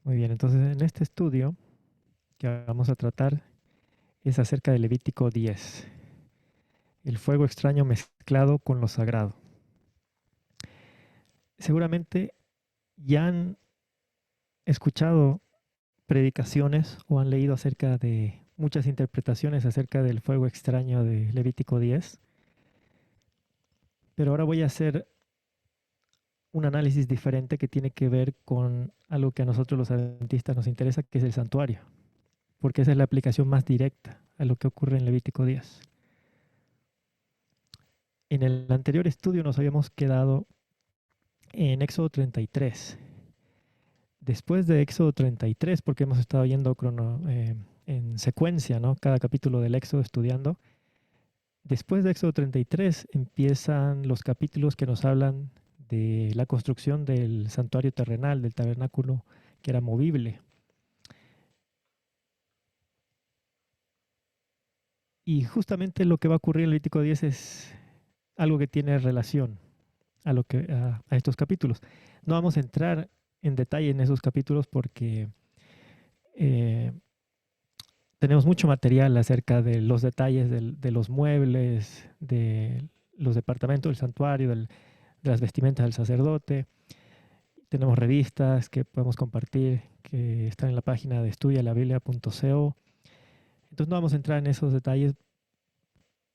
Muy bien, entonces en este estudio que vamos a tratar es acerca de Levítico 10, el fuego extraño mezclado con lo sagrado. Seguramente ya han escuchado predicaciones o han leído acerca de muchas interpretaciones acerca del fuego extraño de Levítico 10, pero ahora voy a hacer un análisis diferente que tiene que ver con algo que a nosotros los adventistas nos interesa, que es el santuario, porque esa es la aplicación más directa a lo que ocurre en Levítico 10. En el anterior estudio nos habíamos quedado en Éxodo 33. Después de Éxodo 33, porque hemos estado yendo en secuencia, ¿no? Cada capítulo del Éxodo estudiando. Después de Éxodo 33 empiezan los capítulos que nos hablan de la construcción del santuario terrenal, del tabernáculo que era movible. Y justamente lo que va a ocurrir en Levítico 10 es algo que tiene relación a estos capítulos. No vamos a entrar en detalle en esos capítulos porque eh, tenemos mucho material acerca de los detalles de los muebles, de los departamentos del santuario, de las vestimentas del sacerdote. Tenemos revistas que podemos compartir que están en la página de estudialabiblia.co. Entonces no vamos a entrar en esos detalles,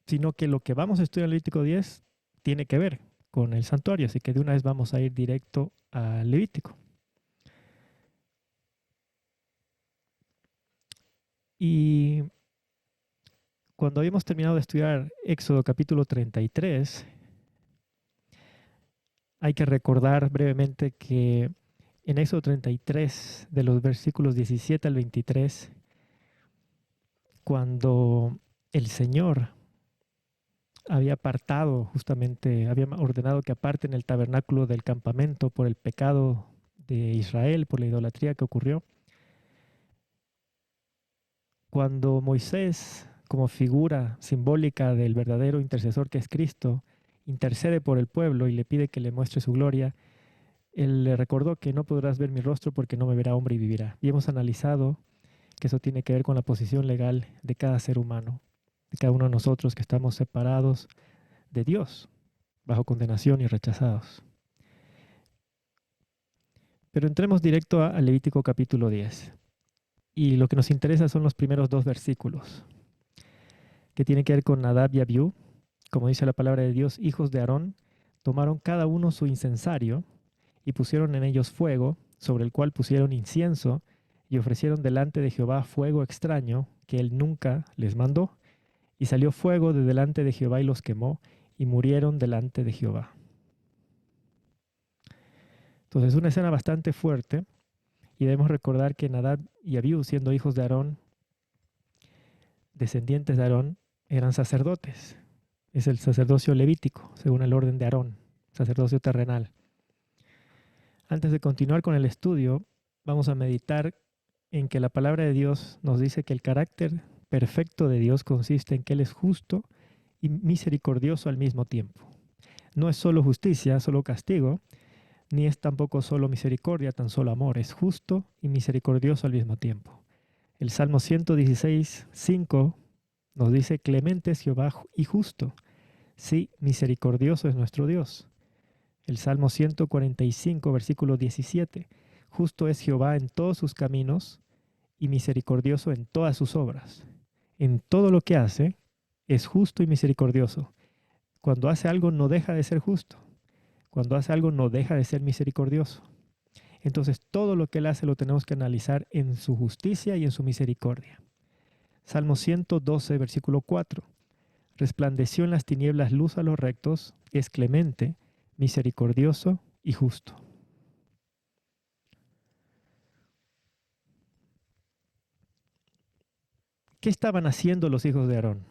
sino que lo que vamos a estudiar en Levítico 10 tiene que ver con el santuario, así que de una vez vamos a ir directo al Levítico. Y cuando habíamos terminado de estudiar Éxodo capítulo 33, hay que recordar brevemente que en Éxodo 33, de los versículos 17 al 23, cuando el Señor había apartado, justamente, había ordenado que aparten el tabernáculo del campamento por el pecado de Israel, por la idolatría que ocurrió, cuando Moisés, como figura simbólica del verdadero intercesor que es Cristo, intercede por el pueblo y le pide que le muestre su gloria, él le recordó que no podrás ver mi rostro porque no me verá hombre y vivirá. Y hemos analizado que eso tiene que ver con la posición legal de cada ser humano, de cada uno de nosotros que estamos separados de Dios, bajo condenación y rechazados. Pero entremos directo a Levítico capítulo 10. Y lo que nos interesa son los primeros dos versículos, que tienen que ver con Nadab y Abiú. Como dice la palabra de Dios, hijos de Aarón tomaron cada uno su incensario y pusieron en ellos fuego, sobre el cual pusieron incienso, y ofrecieron delante de Jehová fuego extraño que él nunca les mandó. Y salió fuego de delante de Jehová y los quemó, y murieron delante de Jehová. Entonces es una escena bastante fuerte, y debemos recordar que Nadab y Abiú, siendo hijos de Aarón, descendientes de Aarón, eran sacerdotes. Es el sacerdocio levítico, según el orden de Aarón, sacerdocio terrenal. Antes de continuar con el estudio, vamos a meditar en que la palabra de Dios nos dice que el carácter perfecto de Dios consiste en que Él es justo y misericordioso al mismo tiempo. No es solo justicia, solo castigo, ni es tampoco solo misericordia, tan solo amor. Es justo y misericordioso al mismo tiempo. El Salmo 116, 5 nos dice, clemente es Jehová y justo. Sí, misericordioso es nuestro Dios. El Salmo 145, versículo 17, justo es Jehová en todos sus caminos y misericordioso en todas sus obras. En todo lo que hace es justo y misericordioso. Cuando hace algo no deja de ser justo. Cuando hace algo no deja de ser misericordioso. Entonces todo lo que Él hace lo tenemos que analizar en su justicia y en su misericordia. Salmo 112, versículo 4. Resplandeció en las tinieblas luz a los rectos, es clemente, misericordioso y justo. ¿Qué estaban haciendo los hijos de Aarón?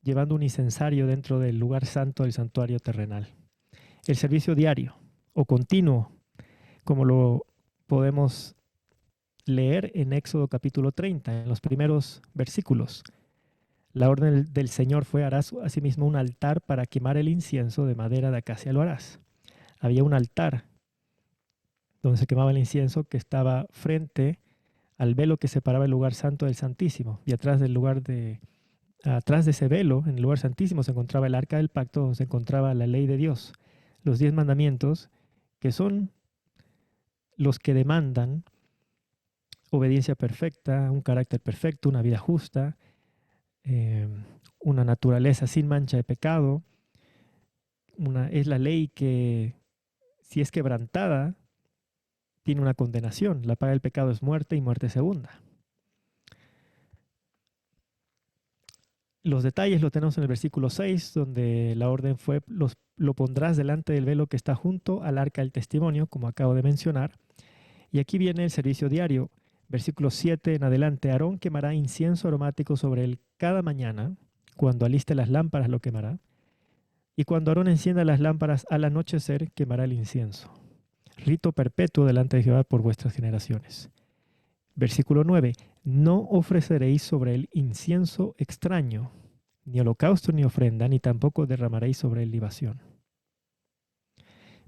Llevando un incensario dentro del lugar santo del santuario terrenal. El servicio diario o continuo, como lo podemos leer en Éxodo capítulo 30, en los primeros versículos. La orden del Señor fue: harás asimismo un altar para quemar el incienso, de madera de acacia lo harás. Había un altar donde se quemaba el incienso, que estaba frente al velo que separaba el lugar santo del santísimo. Y atrás de ese velo, en el lugar santísimo, se encontraba el arca del pacto, donde se encontraba la ley de Dios, los 10 mandamientos, que son los que demandan obediencia perfecta, un carácter perfecto, una vida justa, eh, una naturaleza sin mancha de pecado. Es la ley que, si es quebrantada, tiene una condenación. La paga del pecado es muerte y muerte segunda. Los detalles lo tenemos en el versículo 6, donde la orden fue, lo pondrás delante del velo que está junto al arca del testimonio, como acabo de mencionar. Y aquí viene el servicio diario. Versículo 7 en adelante, Aarón quemará incienso aromático sobre él cada mañana, cuando aliste las lámparas lo quemará. Y cuando Aarón encienda las lámparas al anochecer, quemará el incienso. Rito perpetuo delante de Jehová por vuestras generaciones. Versículo 9. No ofreceréis sobre él incienso extraño, ni holocausto ni ofrenda, ni tampoco derramaréis sobre él libación.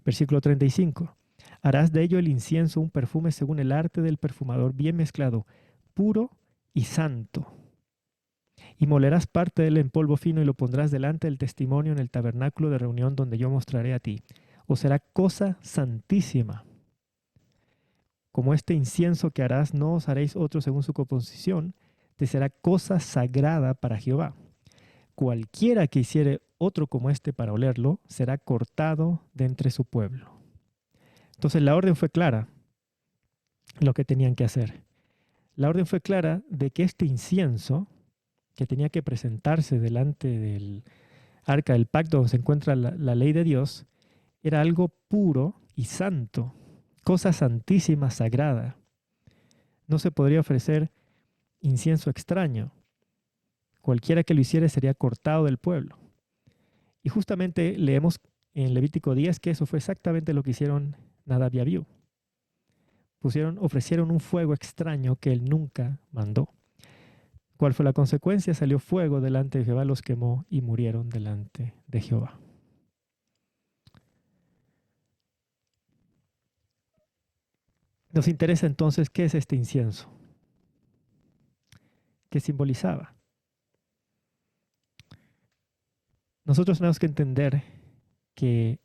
Versículo 35. Harás de ello el incienso un perfume según el arte del perfumador, bien mezclado, puro y santo. Y molerás parte de él en polvo fino y lo pondrás delante del testimonio en el tabernáculo de reunión donde yo mostraré a ti. Os será cosa santísima. Como este incienso que harás, no os haréis otro según su composición, te será cosa sagrada para Jehová. Cualquiera que hiciere otro como este para olerlo, será cortado de entre su pueblo. Entonces la orden fue clara, lo que tenían que hacer. La orden fue clara de que este incienso, que tenía que presentarse delante del arca del pacto donde se encuentra la ley de Dios, era algo puro y santo, cosa santísima, sagrada. No se podría ofrecer incienso extraño. Cualquiera que lo hiciere sería cortado del pueblo. Y justamente leemos en Levítico 10 que eso fue exactamente lo que hicieron Nadab y Abiú. Ofrecieron un fuego extraño que él nunca mandó. ¿Cuál fue la consecuencia? Salió fuego delante de Jehová, los quemó y murieron delante de Jehová. Nos interesa entonces qué es este incienso, qué simbolizaba. Nosotros tenemos que entender que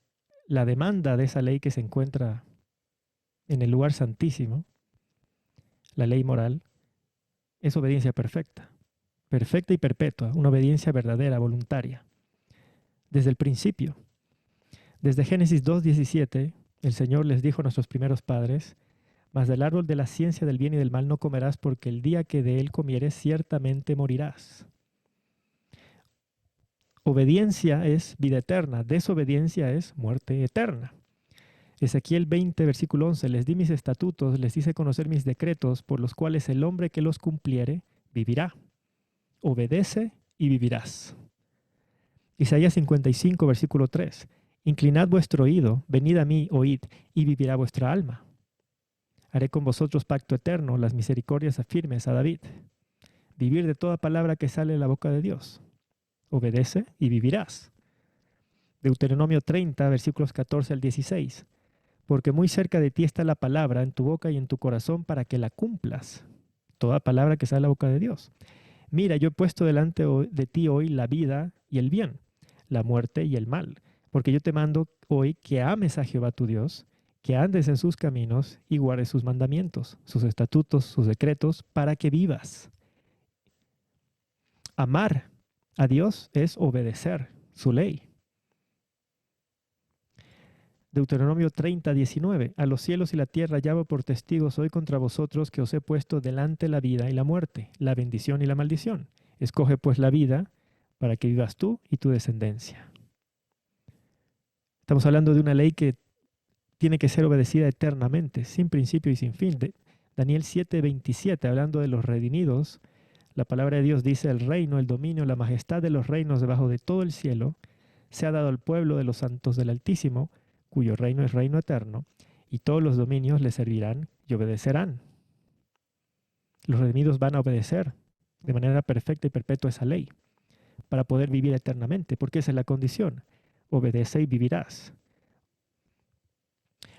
la demanda de esa ley que se encuentra en el lugar santísimo, la ley moral, es obediencia perfecta, perfecta y perpetua, una obediencia verdadera, voluntaria. Desde el principio, desde Génesis 2:17, el Señor les dijo a nuestros primeros padres: mas del árbol de la ciencia del bien y del mal no comerás, porque el día que de él comieres ciertamente morirás. Obediencia es vida eterna, desobediencia es muerte eterna. Ezequiel 20, versículo 11, les di mis estatutos, les hice conocer mis decretos, por los cuales el hombre que los cumpliere vivirá. Obedece y vivirás. Isaías 55, versículo 3, inclinad vuestro oído, venid a mí, oíd, y vivirá vuestra alma. Haré con vosotros pacto eterno, las misericordias afirmes a David. Vivir de toda palabra que sale de la boca de Dios. Obedece y vivirás. Deuteronomio 30, versículos 14 al 16. Porque muy cerca de ti está la palabra en tu boca y en tu corazón para que la cumplas. Toda palabra que sale de la boca de Dios. Mira, yo he puesto delante de ti hoy la vida y el bien, la muerte y el mal. Porque yo te mando hoy que ames a Jehová tu Dios, que andes en sus caminos y guardes sus mandamientos, sus estatutos, sus decretos, para que vivas. Amar a Dios es obedecer su ley. Deuteronomio 30, 19. A los cielos y la tierra llamo por testigos hoy contra vosotros que os he puesto delante la vida y la muerte, la bendición y la maldición. Escoge pues la vida para que vivas tú y tu descendencia. Estamos hablando de una ley que tiene que ser obedecida eternamente, sin principio y sin fin. Daniel 7, 27, hablando de los redimidos, la palabra de Dios dice: el reino, el dominio, la majestad de los reinos debajo de todo el cielo se ha dado al pueblo de los santos del Altísimo, cuyo reino es reino eterno, y todos los dominios le servirán y obedecerán. Los redimidos van a obedecer de manera perfecta y perpetua esa ley para poder vivir eternamente, porque esa es la condición. Obedece y vivirás.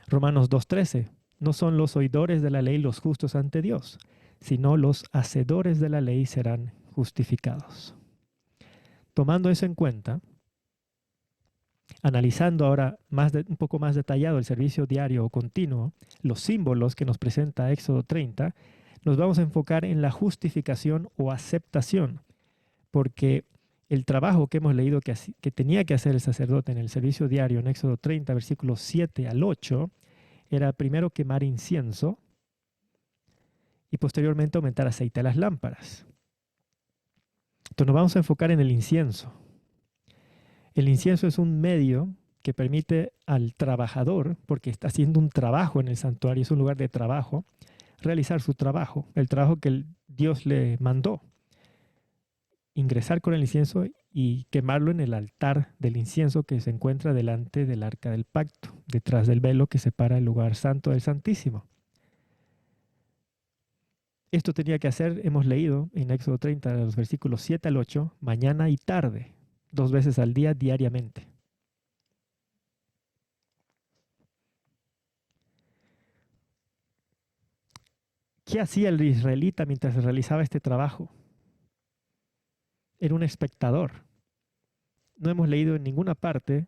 Romanos 2:13. no son los oidores de la ley los justos ante Dios, sino los hacedores de la ley serán justificados. Tomando eso en cuenta, analizando ahora un poco más detallado el servicio diario o continuo, los símbolos que nos presenta Éxodo 30, nos vamos a enfocar en la justificación o aceptación, porque el trabajo que hemos leído que tenía que hacer el sacerdote en el servicio diario en Éxodo 30, versículos 7 al 8, era primero quemar incienso y posteriormente aumentar aceite a las lámparas. Entonces nos vamos a enfocar en el incienso. El incienso es un medio que permite al trabajador, porque está haciendo un trabajo en el santuario, es un lugar de trabajo, realizar su trabajo, el trabajo que Dios le mandó. Ingresar con el incienso y quemarlo en el altar del incienso que se encuentra delante del arca del pacto, detrás del velo que separa el lugar santo del santísimo. Esto tenía que hacer, hemos leído en Éxodo 30, los versículos 7 al 8, mañana y tarde, 2 veces al día, diariamente. ¿Qué hacía el israelita mientras realizaba este trabajo? Era un espectador. No hemos leído en ninguna parte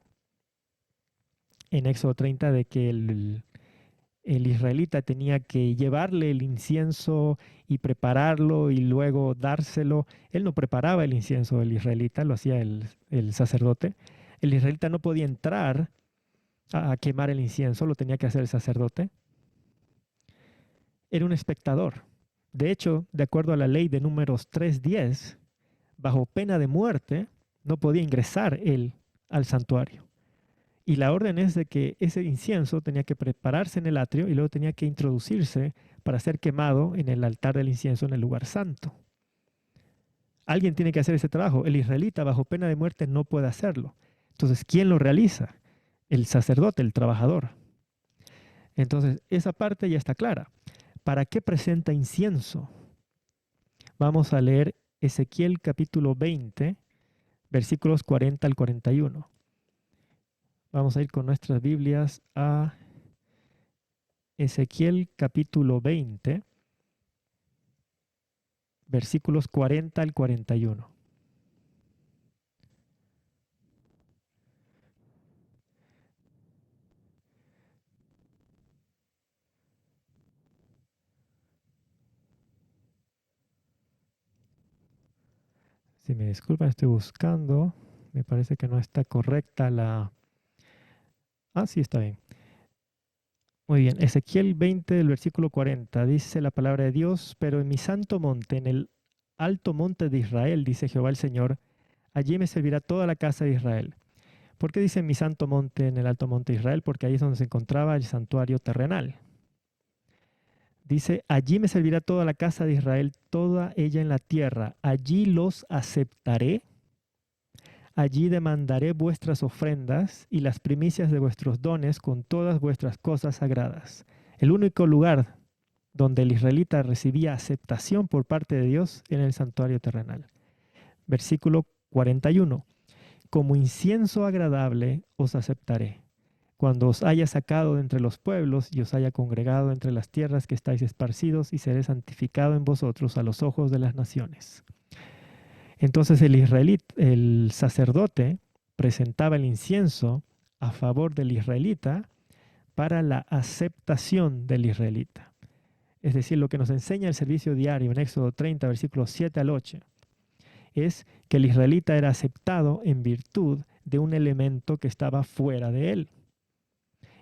en Éxodo 30 de que el israelita tenía que llevarle el incienso y prepararlo y luego dárselo. Él no preparaba el incienso, el israelita, lo hacía el sacerdote. El israelita no podía entrar a quemar el incienso, lo tenía que hacer el sacerdote. Era un espectador. De hecho, de acuerdo a la ley de Números 3:10, bajo pena de muerte, no podía ingresar él al santuario. Y la orden es de que ese incienso tenía que prepararse en el atrio y luego tenía que introducirse para ser quemado en el altar del incienso en el lugar santo. Alguien tiene que hacer ese trabajo. El israelita bajo pena de muerte no puede hacerlo. Entonces, ¿quién lo realiza? El sacerdote, el trabajador. Entonces, esa parte ya está clara. ¿Para qué presenta incienso? Vamos a leer Ezequiel capítulo 20, versículos 40 al 41. Vamos a ir con nuestras Biblias a Ezequiel capítulo 20, versículos 40 al 41. Si me disculpan, estoy buscando. Me parece que no está correcta la... Ah, sí, está bien. Muy bien. Ezequiel 20, del versículo 40, dice la palabra de Dios, pero en mi santo monte, en el alto monte de Israel, dice Jehová el Señor, allí me servirá toda la casa de Israel. ¿Por qué dice en mi santo monte, en el alto monte de Israel? Porque ahí es donde se encontraba el santuario terrenal. Dice, allí me servirá toda la casa de Israel, toda ella en la tierra. Allí los aceptaré. Allí demandaré vuestras ofrendas y las primicias de vuestros dones con todas vuestras cosas sagradas. El único lugar donde el israelita recibía aceptación por parte de Dios era el santuario terrenal. Versículo 41. Como incienso agradable os aceptaré, cuando os haya sacado de entre los pueblos y os haya congregado entre las tierras que estáis esparcidos, y seré santificado en vosotros a los ojos de las naciones. Entonces el israelita, el sacerdote, presentaba el incienso a favor del israelita para la aceptación del israelita. Es decir, lo que nos enseña el servicio diario en Éxodo 30, versículos 7 al 8, es que el israelita era aceptado en virtud de un elemento que estaba fuera de él,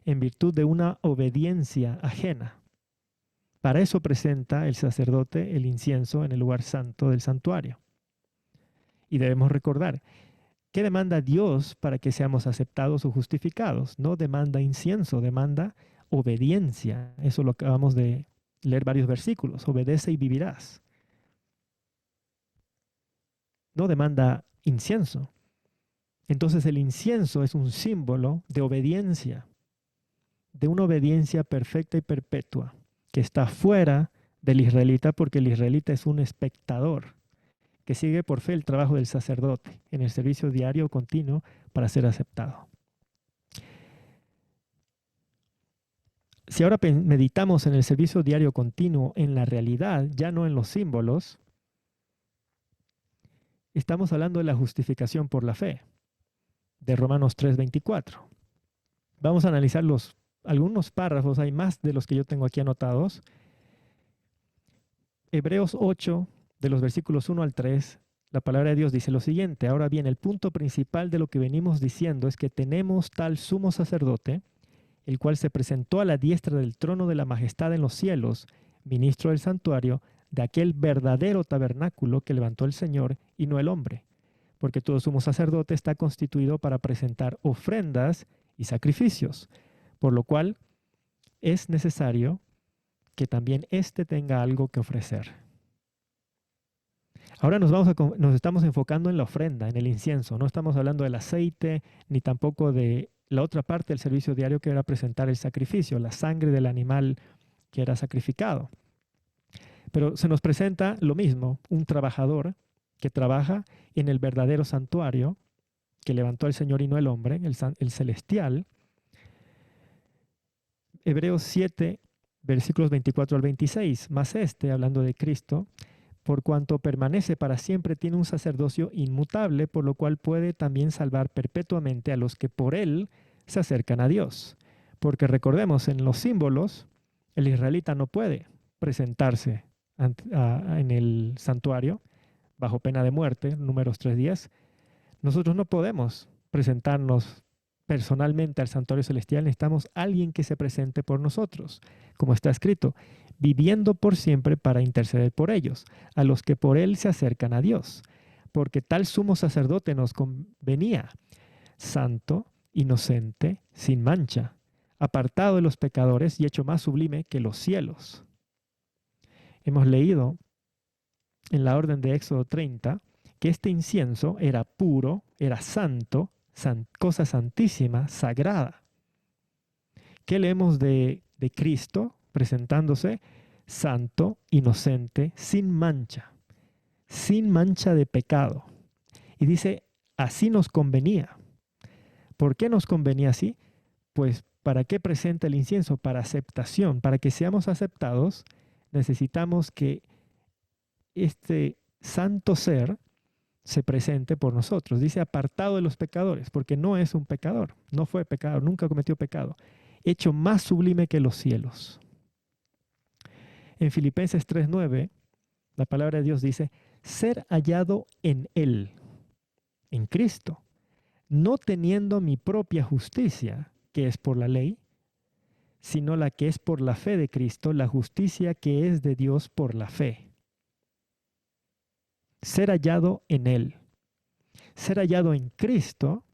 en virtud de una obediencia ajena. Para eso presenta el sacerdote el incienso en el lugar santo del santuario. Y debemos recordar, ¿qué demanda Dios para que seamos aceptados o justificados? No demanda incienso, demanda obediencia. Eso lo acabamos de leer varios versículos. Obedece y vivirás. No demanda incienso. Entonces el incienso es un símbolo de obediencia, de una obediencia perfecta y perpetua, que está fuera del israelita, porque el israelita es un espectador que sigue por fe el trabajo del sacerdote en el servicio diario continuo para ser aceptado. si ahora meditamos en el servicio diario continuo, en la realidad, ya no en los símbolos, estamos hablando de la justificación por la fe, de Romanos 3:24. Vamos a analizar algunos párrafos, hay más de los que yo tengo aquí anotados. Hebreos 8, de los versículos 1 al 3, la palabra de Dios dice lo siguiente: ahora bien, el punto principal de lo que venimos diciendo es que tenemos tal sumo sacerdote, el cual se presentó a la diestra del trono de la majestad en los cielos, ministro del santuario, de aquel verdadero tabernáculo que levantó el Señor y no el hombre, porque todo sumo sacerdote está constituido para presentar ofrendas y sacrificios, por lo cual es necesario que también éste tenga algo que ofrecer. Ahora nos estamos enfocando en la ofrenda, en el incienso. No estamos hablando del aceite, ni tampoco de la otra parte del servicio diario, que era presentar el sacrificio, la sangre del animal que era sacrificado. Pero se nos presenta lo mismo, un trabajador que trabaja en el verdadero santuario que levantó el Señor y no el hombre, el celestial. Hebreos 7, versículos 24 al 26, más hablando de Cristo, por cuanto permanece para siempre, tiene un sacerdocio inmutable, por lo cual puede también salvar perpetuamente a los que por él se acercan a Dios. Porque recordemos, en los símbolos, el israelita no puede presentarse en el santuario bajo pena de muerte, Números 3:10. Nosotros no podemos presentarnos personalmente al santuario celestial, necesitamos a alguien que se presente por nosotros, como está escrito, viviendo por siempre para interceder por ellos, a los que por él se acercan a Dios, porque tal sumo sacerdote nos convenía, santo, inocente, sin mancha, apartado de los pecadores y hecho más sublime que los cielos. Hemos leído en la orden de Éxodo 30 que este incienso era puro, era santo, cosa santísima, sagrada. ¿Qué leemos de Cristo presentándose? Santo, inocente, sin mancha de pecado. Y dice, así nos convenía. ¿Por qué nos convenía así? Pues, ¿para qué presenta el incienso? Para aceptación. Para que seamos aceptados, necesitamos que este santo ser se presente por nosotros. Dice apartado de los pecadores, porque no es un pecador, no fue pecador, nunca cometió pecado. Hecho más sublime que los cielos. En Filipenses 3:9, la palabra de Dios dice, ser hallado en Él, en Cristo, no teniendo mi propia justicia, que es por la ley, sino la que es por la fe de Cristo, la justicia que es de Dios por la fe. Ser hallado en Él. Ser hallado en Cristo,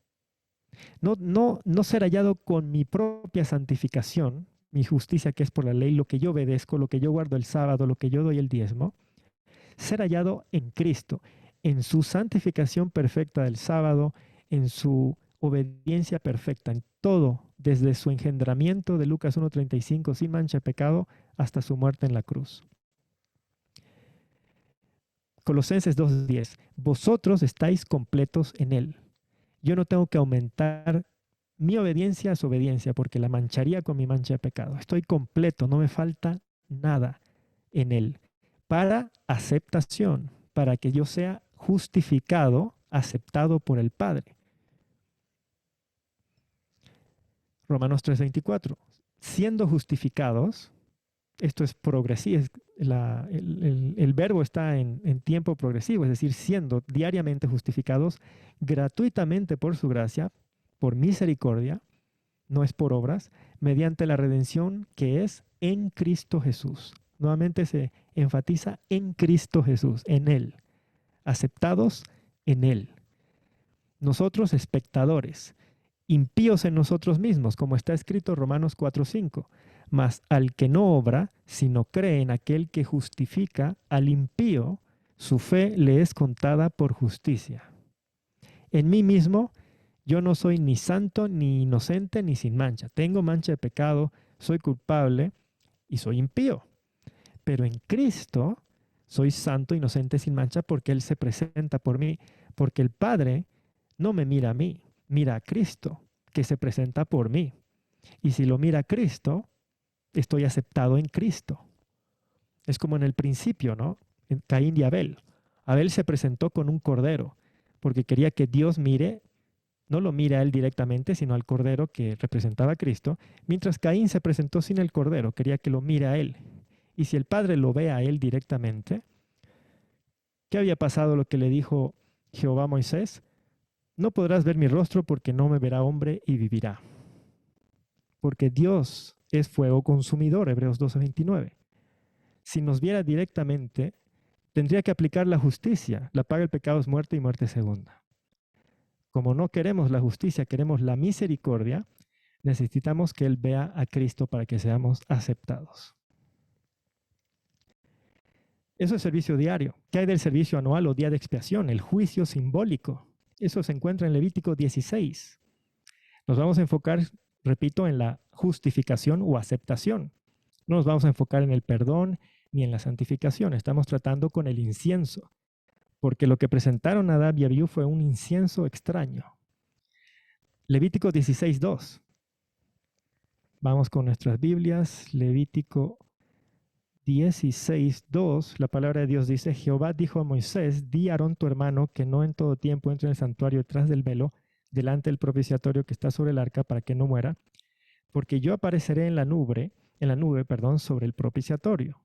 no ser hallado con mi propia santificación, mi justicia que es por la ley, lo que yo obedezco, lo que yo guardo el sábado, lo que yo doy el diezmo. Ser hallado en Cristo, en su santificación perfecta del sábado, en su obediencia perfecta, en todo, desde su engendramiento de Lucas 1:35, sin mancha de pecado, hasta su muerte en la cruz. Colosenses 2:10, vosotros estáis completos en Él. Yo no tengo que aumentar mi obediencia a su obediencia, porque la mancharía con mi mancha de pecado. Estoy completo, no me falta nada en Él. Para aceptación, para que yo sea justificado, aceptado por el Padre. Romanos 3:24, siendo justificados, esto es progresivo, el verbo está en tiempo progresivo, es decir, siendo diariamente justificados gratuitamente por su gracia, por misericordia, no es por obras, mediante la redención que es en Cristo Jesús. Nuevamente se enfatiza en Cristo Jesús, en Él, aceptados en Él. Nosotros espectadores, impíos en nosotros mismos, como está escrito Romanos 4:5. Mas al que no obra, sino cree en aquel que justifica al impío, su fe le es contada por justicia. En mí mismo, yo no soy ni santo, ni inocente, ni sin mancha. Tengo mancha de pecado, soy culpable y soy impío. Pero en Cristo soy santo, inocente, sin mancha, porque Él se presenta por mí, porque el Padre no me mira a mí, mira a Cristo, que se presenta por mí. Y si lo mira a Cristo, estoy aceptado en Cristo. Es como en el principio, ¿no? En Caín y Abel. Abel se presentó con un cordero porque quería que Dios mire, no lo mire a él directamente, sino al cordero que representaba a Cristo, mientras Caín se presentó sin el cordero, quería que lo mire a él. Y si el Padre lo ve a él directamente, ¿qué había pasado lo que le dijo Jehová a Moisés? No podrás ver mi rostro porque no me verá hombre y vivirá. Porque Dios es fuego consumidor, Hebreos 12:29. Si nos viera directamente, tendría que aplicar la justicia. La paga del pecado es muerte y muerte segunda. Como no queremos la justicia, queremos la misericordia, necesitamos que Él vea a Cristo para que seamos aceptados. Eso es servicio diario. ¿Qué hay del servicio anual o día de expiación? El juicio simbólico. Eso se encuentra en Levítico 16. Nos vamos a enfocar, repito, en la justificación o aceptación. No nos vamos a enfocar en el perdón ni en la santificación. Estamos tratando con el incienso, porque lo que presentaron Nadab y Abiú fue un incienso extraño. Levítico 16:2. Vamos con nuestras Biblias. Levítico 16:2. La palabra de Dios dice: Jehová dijo a Moisés, di a Aarón tu hermano que no en todo tiempo entre en el santuario detrás del velo, delante del propiciatorio que está sobre el arca, para que no muera, porque yo apareceré en la nube, sobre el propiciatorio.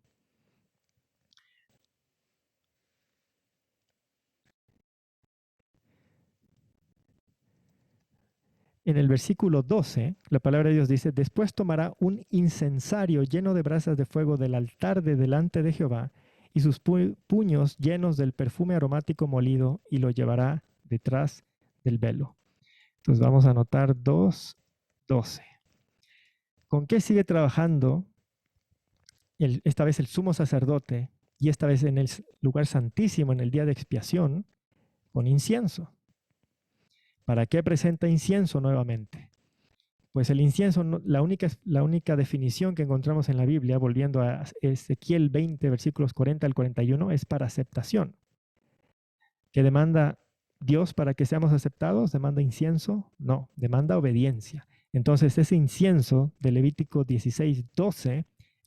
En el versículo 12, la palabra de Dios dice: después tomará un incensario lleno de brasas de fuego del altar de delante de Jehová y sus puños llenos del perfume aromático molido, y lo llevará detrás del velo. Entonces vamos a anotar 2:12. ¿Con qué sigue trabajando esta vez el sumo sacerdote, y esta vez en el lugar santísimo en el día de expiación? Con incienso. ¿Para qué presenta incienso nuevamente? Pues el incienso, la única definición que encontramos en la Biblia, volviendo a Ezequiel 20, versículos 40 al 41, es para aceptación. ¿Qué demanda Dios para que seamos aceptados? ¿Demanda incienso? No, demanda obediencia. Entonces ese incienso de Levítico 16:12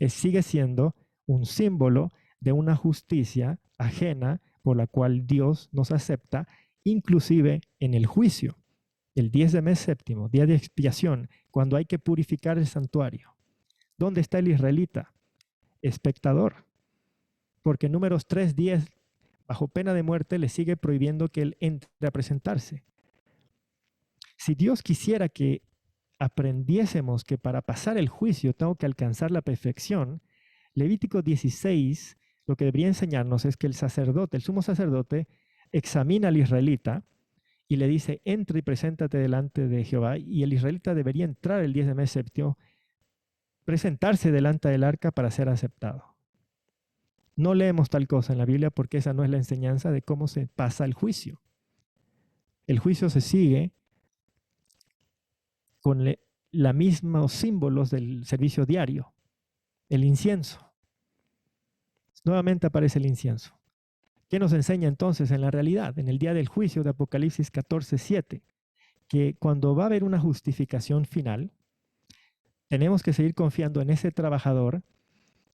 sigue siendo un símbolo de una justicia ajena por la cual Dios nos acepta, inclusive en el juicio. El 10 de mes séptimo, día de expiación, cuando hay que purificar el santuario. ¿Dónde está el israelita? Espectador. Porque Números 3:10, bajo pena de muerte, le sigue prohibiendo que él entre a presentarse. Si Dios quisiera que aprendiésemos que para pasar el juicio tengo que alcanzar la perfección, Levítico 16 lo que debería enseñarnos es que el sacerdote, el sumo sacerdote, examina al israelita y le dice: entra y preséntate delante de Jehová. Y el israelita debería entrar el 10 de mes séptimo, presentarse delante del arca para ser aceptado. No leemos tal cosa en la Biblia porque esa no es la enseñanza de cómo se pasa el juicio. El juicio se sigue con los mismos símbolos del servicio diario, el incienso. Nuevamente aparece el incienso. ¿Qué nos enseña entonces en la realidad? En el día del juicio de Apocalipsis 14:7, que cuando va a haber una justificación final, tenemos que seguir confiando en ese trabajador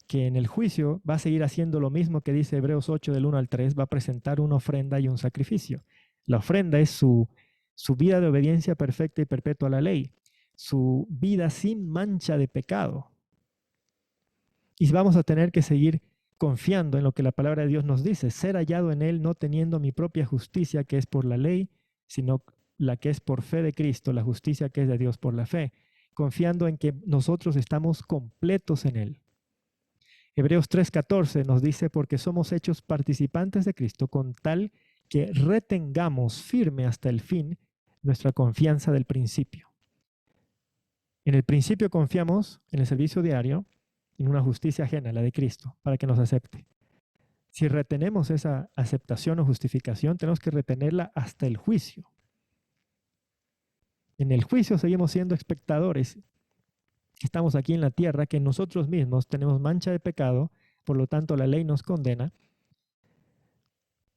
que en el juicio va a seguir haciendo lo mismo que dice Hebreos 8 del 1 al 3, va a presentar una ofrenda y un sacrificio. La ofrenda es su vida de obediencia perfecta y perpetua a la ley, su vida sin mancha de pecado. Y vamos a tener que seguir confiando en lo que la palabra de Dios nos dice: ser hallado en Él no teniendo mi propia justicia que es por la ley, sino la que es por fe de Cristo, la justicia que es de Dios por la fe, confiando en que nosotros estamos completos en Él. Hebreos 3:14 nos dice: porque somos hechos participantes de Cristo con tal que retengamos firme hasta el fin nuestra confianza del principio. En el principio confiamos en el servicio diario, en una justicia ajena, la de Cristo, para que nos acepte. Si retenemos esa aceptación o justificación, tenemos que retenerla hasta el juicio. En el juicio seguimos siendo espectadores. Estamos aquí en la tierra, que nosotros mismos tenemos mancha de pecado, por lo tanto la ley nos condena.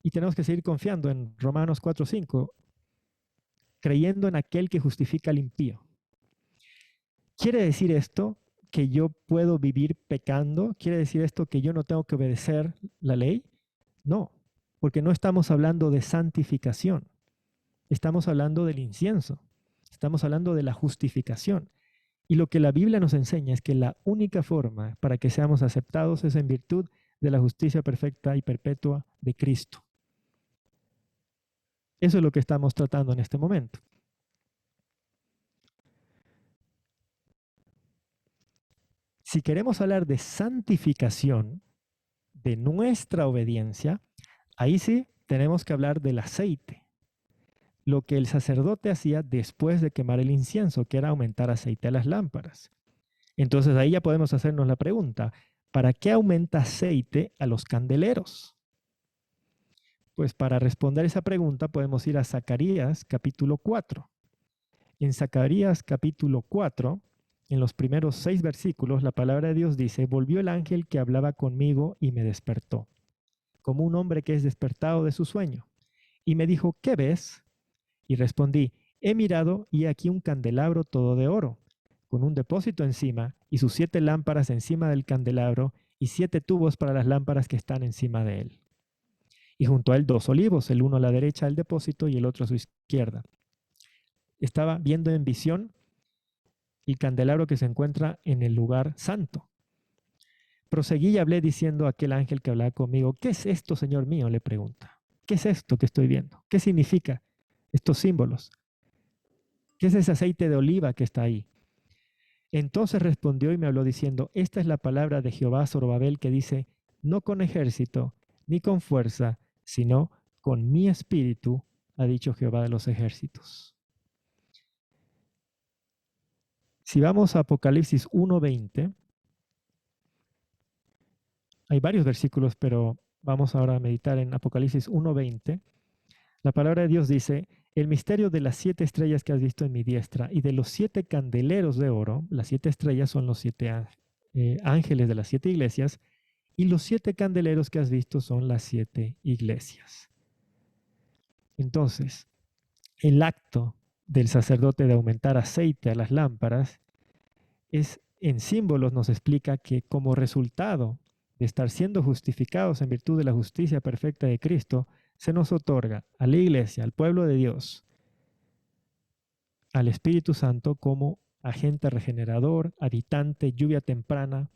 Y tenemos que seguir confiando en Romanos 4:5, creyendo en aquel que justifica al impío. ¿Quiere decir esto que yo puedo vivir pecando? ¿Quiere decir esto que yo no tengo que obedecer la ley? No, porque no estamos hablando de santificación. Estamos hablando del incienso. Estamos hablando de la justificación. Y lo que la Biblia nos enseña es que la única forma para que seamos aceptados es en virtud de la justicia perfecta y perpetua de Cristo. Eso es lo que estamos tratando en este momento. Si queremos hablar de santificación, de nuestra obediencia, ahí sí tenemos que hablar del aceite. Lo que el sacerdote hacía después de quemar el incienso, que era aumentar aceite a las lámparas. Entonces ahí ya podemos hacernos la pregunta, ¿para qué aumenta aceite a los candeleros? Pues para responder esa pregunta podemos ir a Zacarías capítulo 4. En Zacarías capítulo 4, en los primeros 6 versículos, la palabra de Dios dice, volvió el ángel que hablaba conmigo y me despertó, como un hombre que es despertado de su sueño. Y me dijo, ¿qué ves? Y respondí, he mirado y he aquí un candelabro todo de oro, con un depósito encima y sus 7 lámparas encima del candelabro y 7 tubos para las lámparas que están encima de él. Y junto a él 2 olivos, el uno a la derecha del depósito y el otro a su izquierda. Estaba viendo en visión el candelabro que se encuentra en el lugar santo. Proseguí y hablé diciendo a aquel ángel que hablaba conmigo, ¿qué es esto, Señor mío? Le pregunta. ¿Qué es esto que estoy viendo? ¿Qué significa estos símbolos? ¿Qué es ese aceite de oliva que está ahí? Entonces respondió y me habló diciendo, esta es la palabra de Jehová Zorobabel que dice, no con ejército ni con fuerza, sino con mi espíritu, ha dicho Jehová de los ejércitos. Si vamos a Apocalipsis 1:20, hay varios versículos, pero vamos ahora a meditar en Apocalipsis 1:20. La palabra de Dios dice, el misterio de las 7 estrellas que has visto en mi diestra y de los 7 candeleros de oro, las 7 estrellas son los 7 ángeles de las 7 iglesias, y los 7 candeleros que has visto son las 7 iglesias. Entonces, el acto del sacerdote de aumentar aceite a las lámparas es, en símbolos nos explica que como resultado de estar siendo justificados en virtud de la justicia perfecta de Cristo, se nos otorga a la iglesia, al pueblo de Dios, al Espíritu Santo como agente regenerador, habitante, lluvia temprana,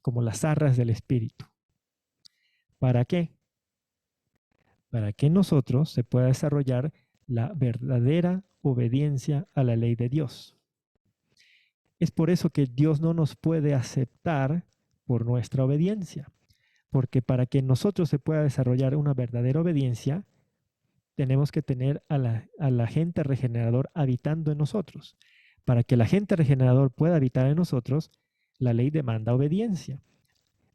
como las arras del Espíritu. ¿Para qué? Para que en nosotros se pueda desarrollar la verdadera obediencia a la ley de Dios. Es por eso que Dios no nos puede aceptar por nuestra obediencia, porque para que en nosotros se pueda desarrollar una verdadera obediencia, tenemos que tener al agente regenerador habitando en nosotros. Para que el agente regenerador pueda habitar en nosotros, la ley demanda obediencia.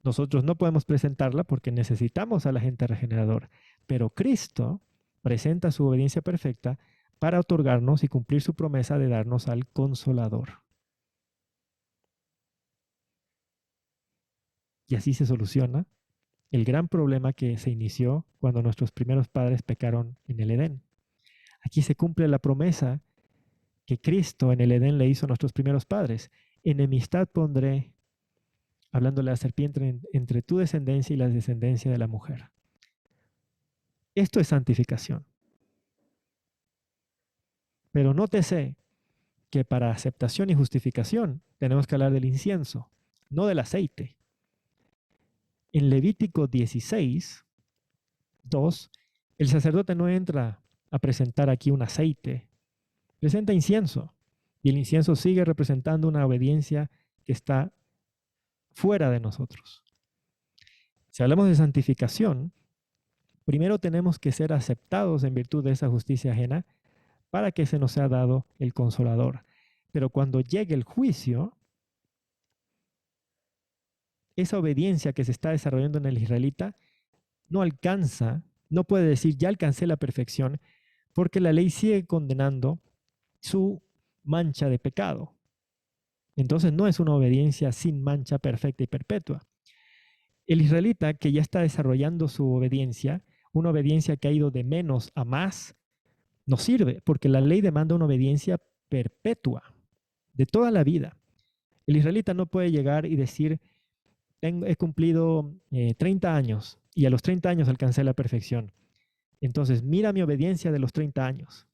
Nosotros no podemos presentarla porque necesitamos al agente regenerador, pero Cristo presenta su obediencia perfecta para otorgarnos y cumplir su promesa de darnos al Consolador. Y así se soluciona el gran problema que se inició cuando nuestros primeros padres pecaron en el Edén. Aquí se cumple la promesa que Cristo en el Edén le hizo a nuestros primeros padres. Enemistad pondré, hablándole a la serpiente, entre tu descendencia y la descendencia de la mujer. Esto es santificación. Pero nótese que para aceptación y justificación tenemos que hablar del incienso, no del aceite. En Levítico 16, 2, el sacerdote no entra a presentar aquí un aceite, presenta incienso. Y el incienso sigue representando una obediencia que está fuera de nosotros. Si hablamos de santificación, primero tenemos que ser aceptados en virtud de esa justicia ajena para que se nos sea dado el Consolador. Pero cuando llegue el juicio, esa obediencia que se está desarrollando en el israelita no alcanza, no puede decir ya alcancé la perfección, porque la ley sigue condenando su mancha de pecado. Entonces no es una obediencia sin mancha perfecta y perpetua. El israelita que ya está desarrollando su obediencia, una obediencia que ha ido de menos a más, no sirve, porque la ley demanda una obediencia perpetua, de toda la vida. El israelita no puede llegar y decir, he cumplido 30 años y a los 30 años alcancé la perfección. Entonces, mira mi obediencia de los 30 años.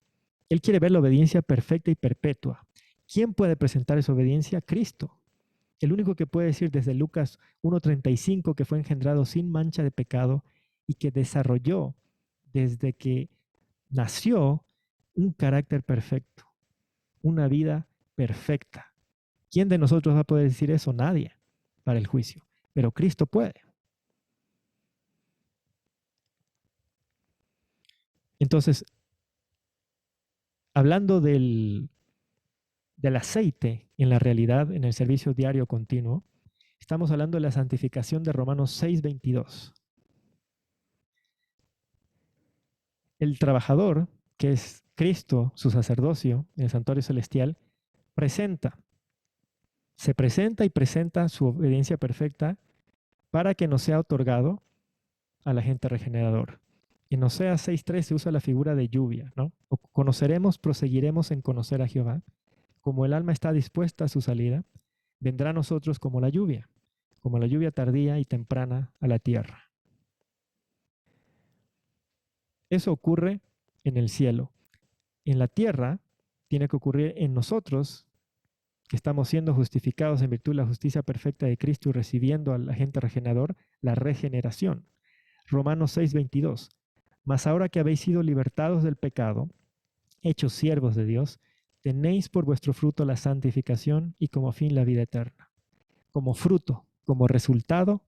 Él quiere ver la obediencia perfecta y perpetua. ¿Quién puede presentar esa obediencia? Cristo. El único que puede decir desde Lucas 1:35 que fue engendrado sin mancha de pecado y que desarrolló desde que nació un carácter perfecto, una vida perfecta. ¿Quién de nosotros va a poder decir eso? Nadie para el juicio, pero Cristo puede. Entonces, hablando del aceite en la realidad, en el servicio diario continuo, estamos hablando de la santificación de Romanos 6:22. El trabajador, que es Cristo, su sacerdocio en el santuario celestial, se presenta y presenta su obediencia perfecta para que nos sea otorgado al agente regenerador. En Oseas 6:3 se usa la figura de lluvia, ¿no? Conoceremos, proseguiremos en conocer a Jehová. Como el alma está dispuesta a su salida, vendrá a nosotros como la lluvia tardía y temprana a la tierra. Eso ocurre en el cielo. En la tierra tiene que ocurrir en nosotros, que estamos siendo justificados en virtud de la justicia perfecta de Cristo y recibiendo al agente regenerador, la regeneración. Romanos 6:22. Mas ahora que habéis sido libertados del pecado, hechos siervos de Dios, tenéis por vuestro fruto la santificación y como fin la vida eterna. Como fruto, como resultado,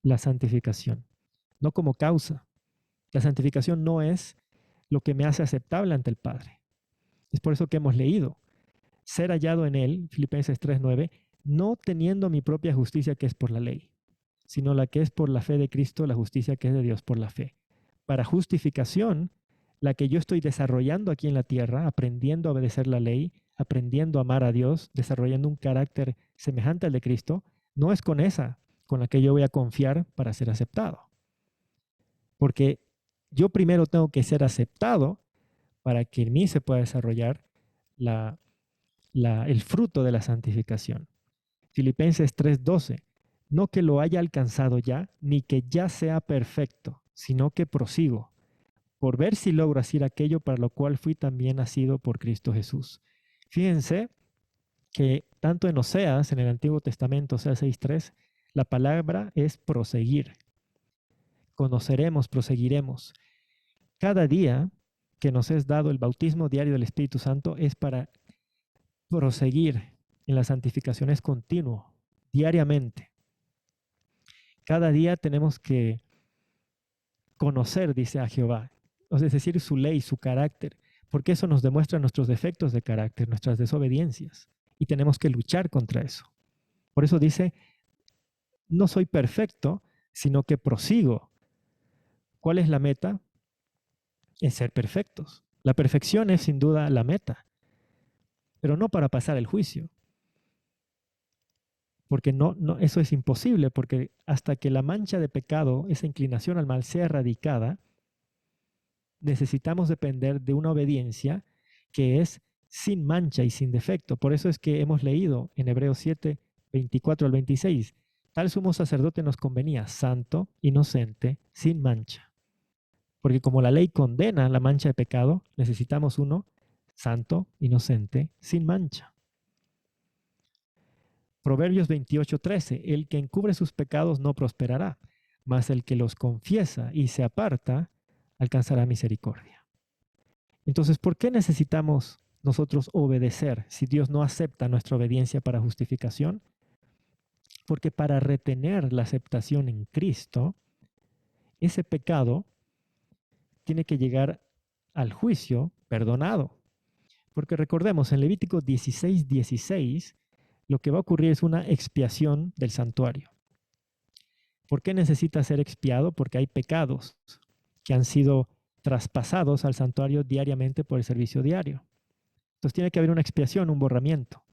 la santificación, no como causa. La santificación no es lo que me hace aceptable ante el Padre. Es por eso que hemos leído, ser hallado en Él, Filipenses 3:9, no teniendo mi propia justicia que es por la ley, sino la que es por la fe de Cristo, la justicia que es de Dios por la fe. Para justificación, la que yo estoy desarrollando aquí en la tierra, aprendiendo a obedecer la ley, aprendiendo a amar a Dios, desarrollando un carácter semejante al de Cristo, no es con esa con la que yo voy a confiar para ser aceptado. Porque yo primero tengo que ser aceptado para que en mí se pueda desarrollar el fruto de la santificación. Filipenses 3:12, no que lo haya alcanzado ya, ni que ya sea perfecto, sino que prosigo, por ver si logro hacer aquello para lo cual fui también nacido por Cristo Jesús. Fíjense que tanto en Oseas, en el Antiguo Testamento, Oseas 6:3, la palabra es proseguir. Conoceremos, proseguiremos. Cada día que nos es dado el bautismo diario del Espíritu Santo es para proseguir en la santificación, es continuo, diariamente. Cada día tenemos que conocer, dice a Jehová, es decir, su ley, su carácter, porque eso nos demuestra nuestros defectos de carácter, nuestras desobediencias, y tenemos que luchar contra eso. Por eso dice, no soy perfecto, sino que prosigo. ¿Cuál es la meta? Es ser perfectos. La perfección es sin duda la meta, pero no para pasar el juicio, porque eso es imposible, porque hasta que la mancha de pecado, esa inclinación al mal, sea erradicada, necesitamos depender de una obediencia que es sin mancha y sin defecto. Por eso es que hemos leído en Hebreos 7:24-26, tal sumo sacerdote nos convenía, santo, inocente, sin mancha. Porque como la ley condena la mancha de pecado, necesitamos uno santo, inocente, sin mancha. Proverbios 28:13, el que encubre sus pecados no prosperará, mas el que los confiesa y se aparta alcanzará misericordia. Entonces, ¿por qué necesitamos nosotros obedecer si Dios no acepta nuestra obediencia para justificación? Porque para retener la aceptación en Cristo, ese pecado tiene que llegar al juicio perdonado. Porque recordemos, en Levítico 16:16, lo que va a ocurrir es una expiación del santuario. ¿Por qué necesita ser expiado? Porque hay pecados que han sido traspasados al santuario diariamente por el servicio diario. Entonces tiene que haber una expiación, un borramiento.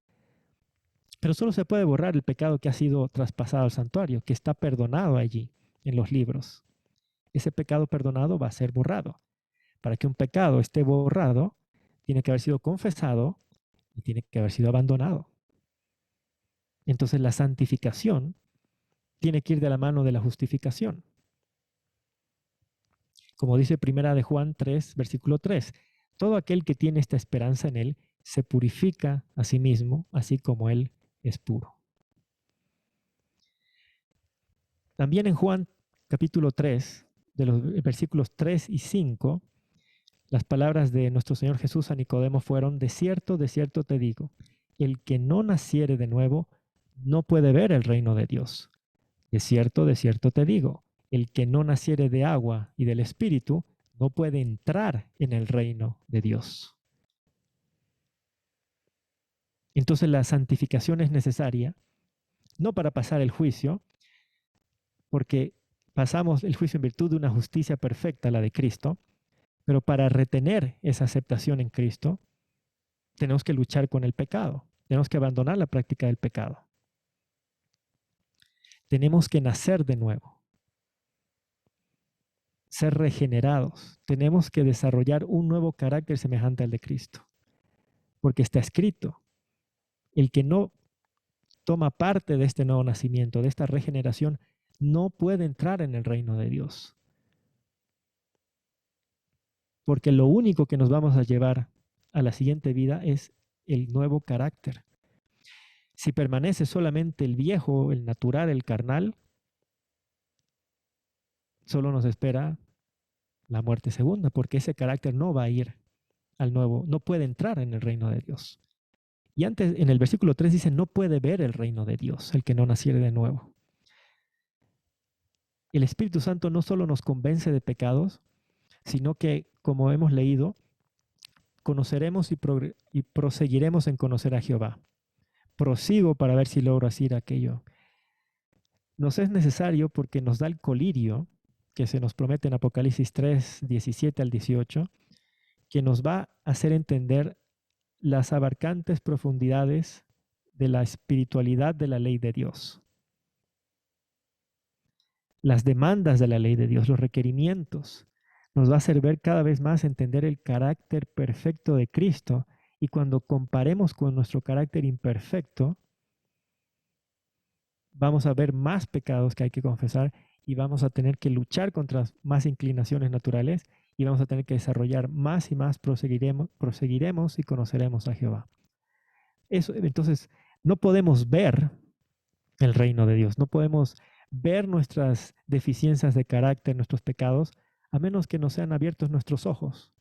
Pero solo se puede borrar el pecado que ha sido traspasado al santuario, que está perdonado allí en los libros. Ese pecado perdonado va a ser borrado. Para que un pecado esté borrado, tiene que haber sido confesado y tiene que haber sido abandonado. Entonces la santificación tiene que ir de la mano de la justificación. Como dice Primera de Juan 3, versículo 3, todo aquel que tiene esta esperanza en él se purifica a sí mismo, así como él es puro. También en Juan capítulo 3, de los versículos 3 y 5, las palabras de nuestro Señor Jesús a Nicodemo fueron: de cierto te digo, el que no naciere de nuevo no puede ver el reino de Dios. De cierto te digo, el que no naciere de agua y del Espíritu no puede entrar en el reino de Dios. Entonces la santificación es necesaria, no para pasar el juicio, porque pasamos el juicio en virtud de una justicia perfecta, la de Cristo, pero para retener esa aceptación en Cristo, tenemos que luchar con el pecado, tenemos que abandonar la práctica del pecado. Tenemos que nacer de nuevo, ser regenerados, tenemos que desarrollar un nuevo carácter semejante al de Cristo, porque está escrito: el que no toma parte de este nuevo nacimiento, de esta regeneración, no puede entrar en el reino de Dios. Porque lo único que nos vamos a llevar a la siguiente vida es el nuevo carácter. Si permanece solamente el viejo, el natural, el carnal, solo nos espera la muerte segunda, porque ese carácter no va a ir al nuevo, no puede entrar en el reino de Dios. Y antes, en el versículo 3 dice: no puede ver el reino de Dios el que no naciere de nuevo. El Espíritu Santo no solo nos convence de pecados, sino que, como hemos leído, conoceremos y proseguiremos en conocer a Jehová. Prosigo para ver si logro hacer aquello. Nos es necesario porque nos da el colirio que se nos promete en Apocalipsis 3, 17 al 18, que nos va a hacer entender las abarcantes profundidades de la espiritualidad de la ley de Dios. Las demandas de la ley de Dios, los requerimientos, nos va a hacer ver cada vez más entender el carácter perfecto de Cristo, y cuando comparemos con nuestro carácter imperfecto, vamos a ver más pecados que hay que confesar y vamos a tener que luchar contra más inclinaciones naturales y vamos a tener que desarrollar más y más, proseguiremos y conoceremos a Jehová. Entonces, no podemos ver el reino de Dios, no podemos ver nuestras deficiencias de carácter, nuestros pecados, a menos que nos sean abiertos nuestros ojos.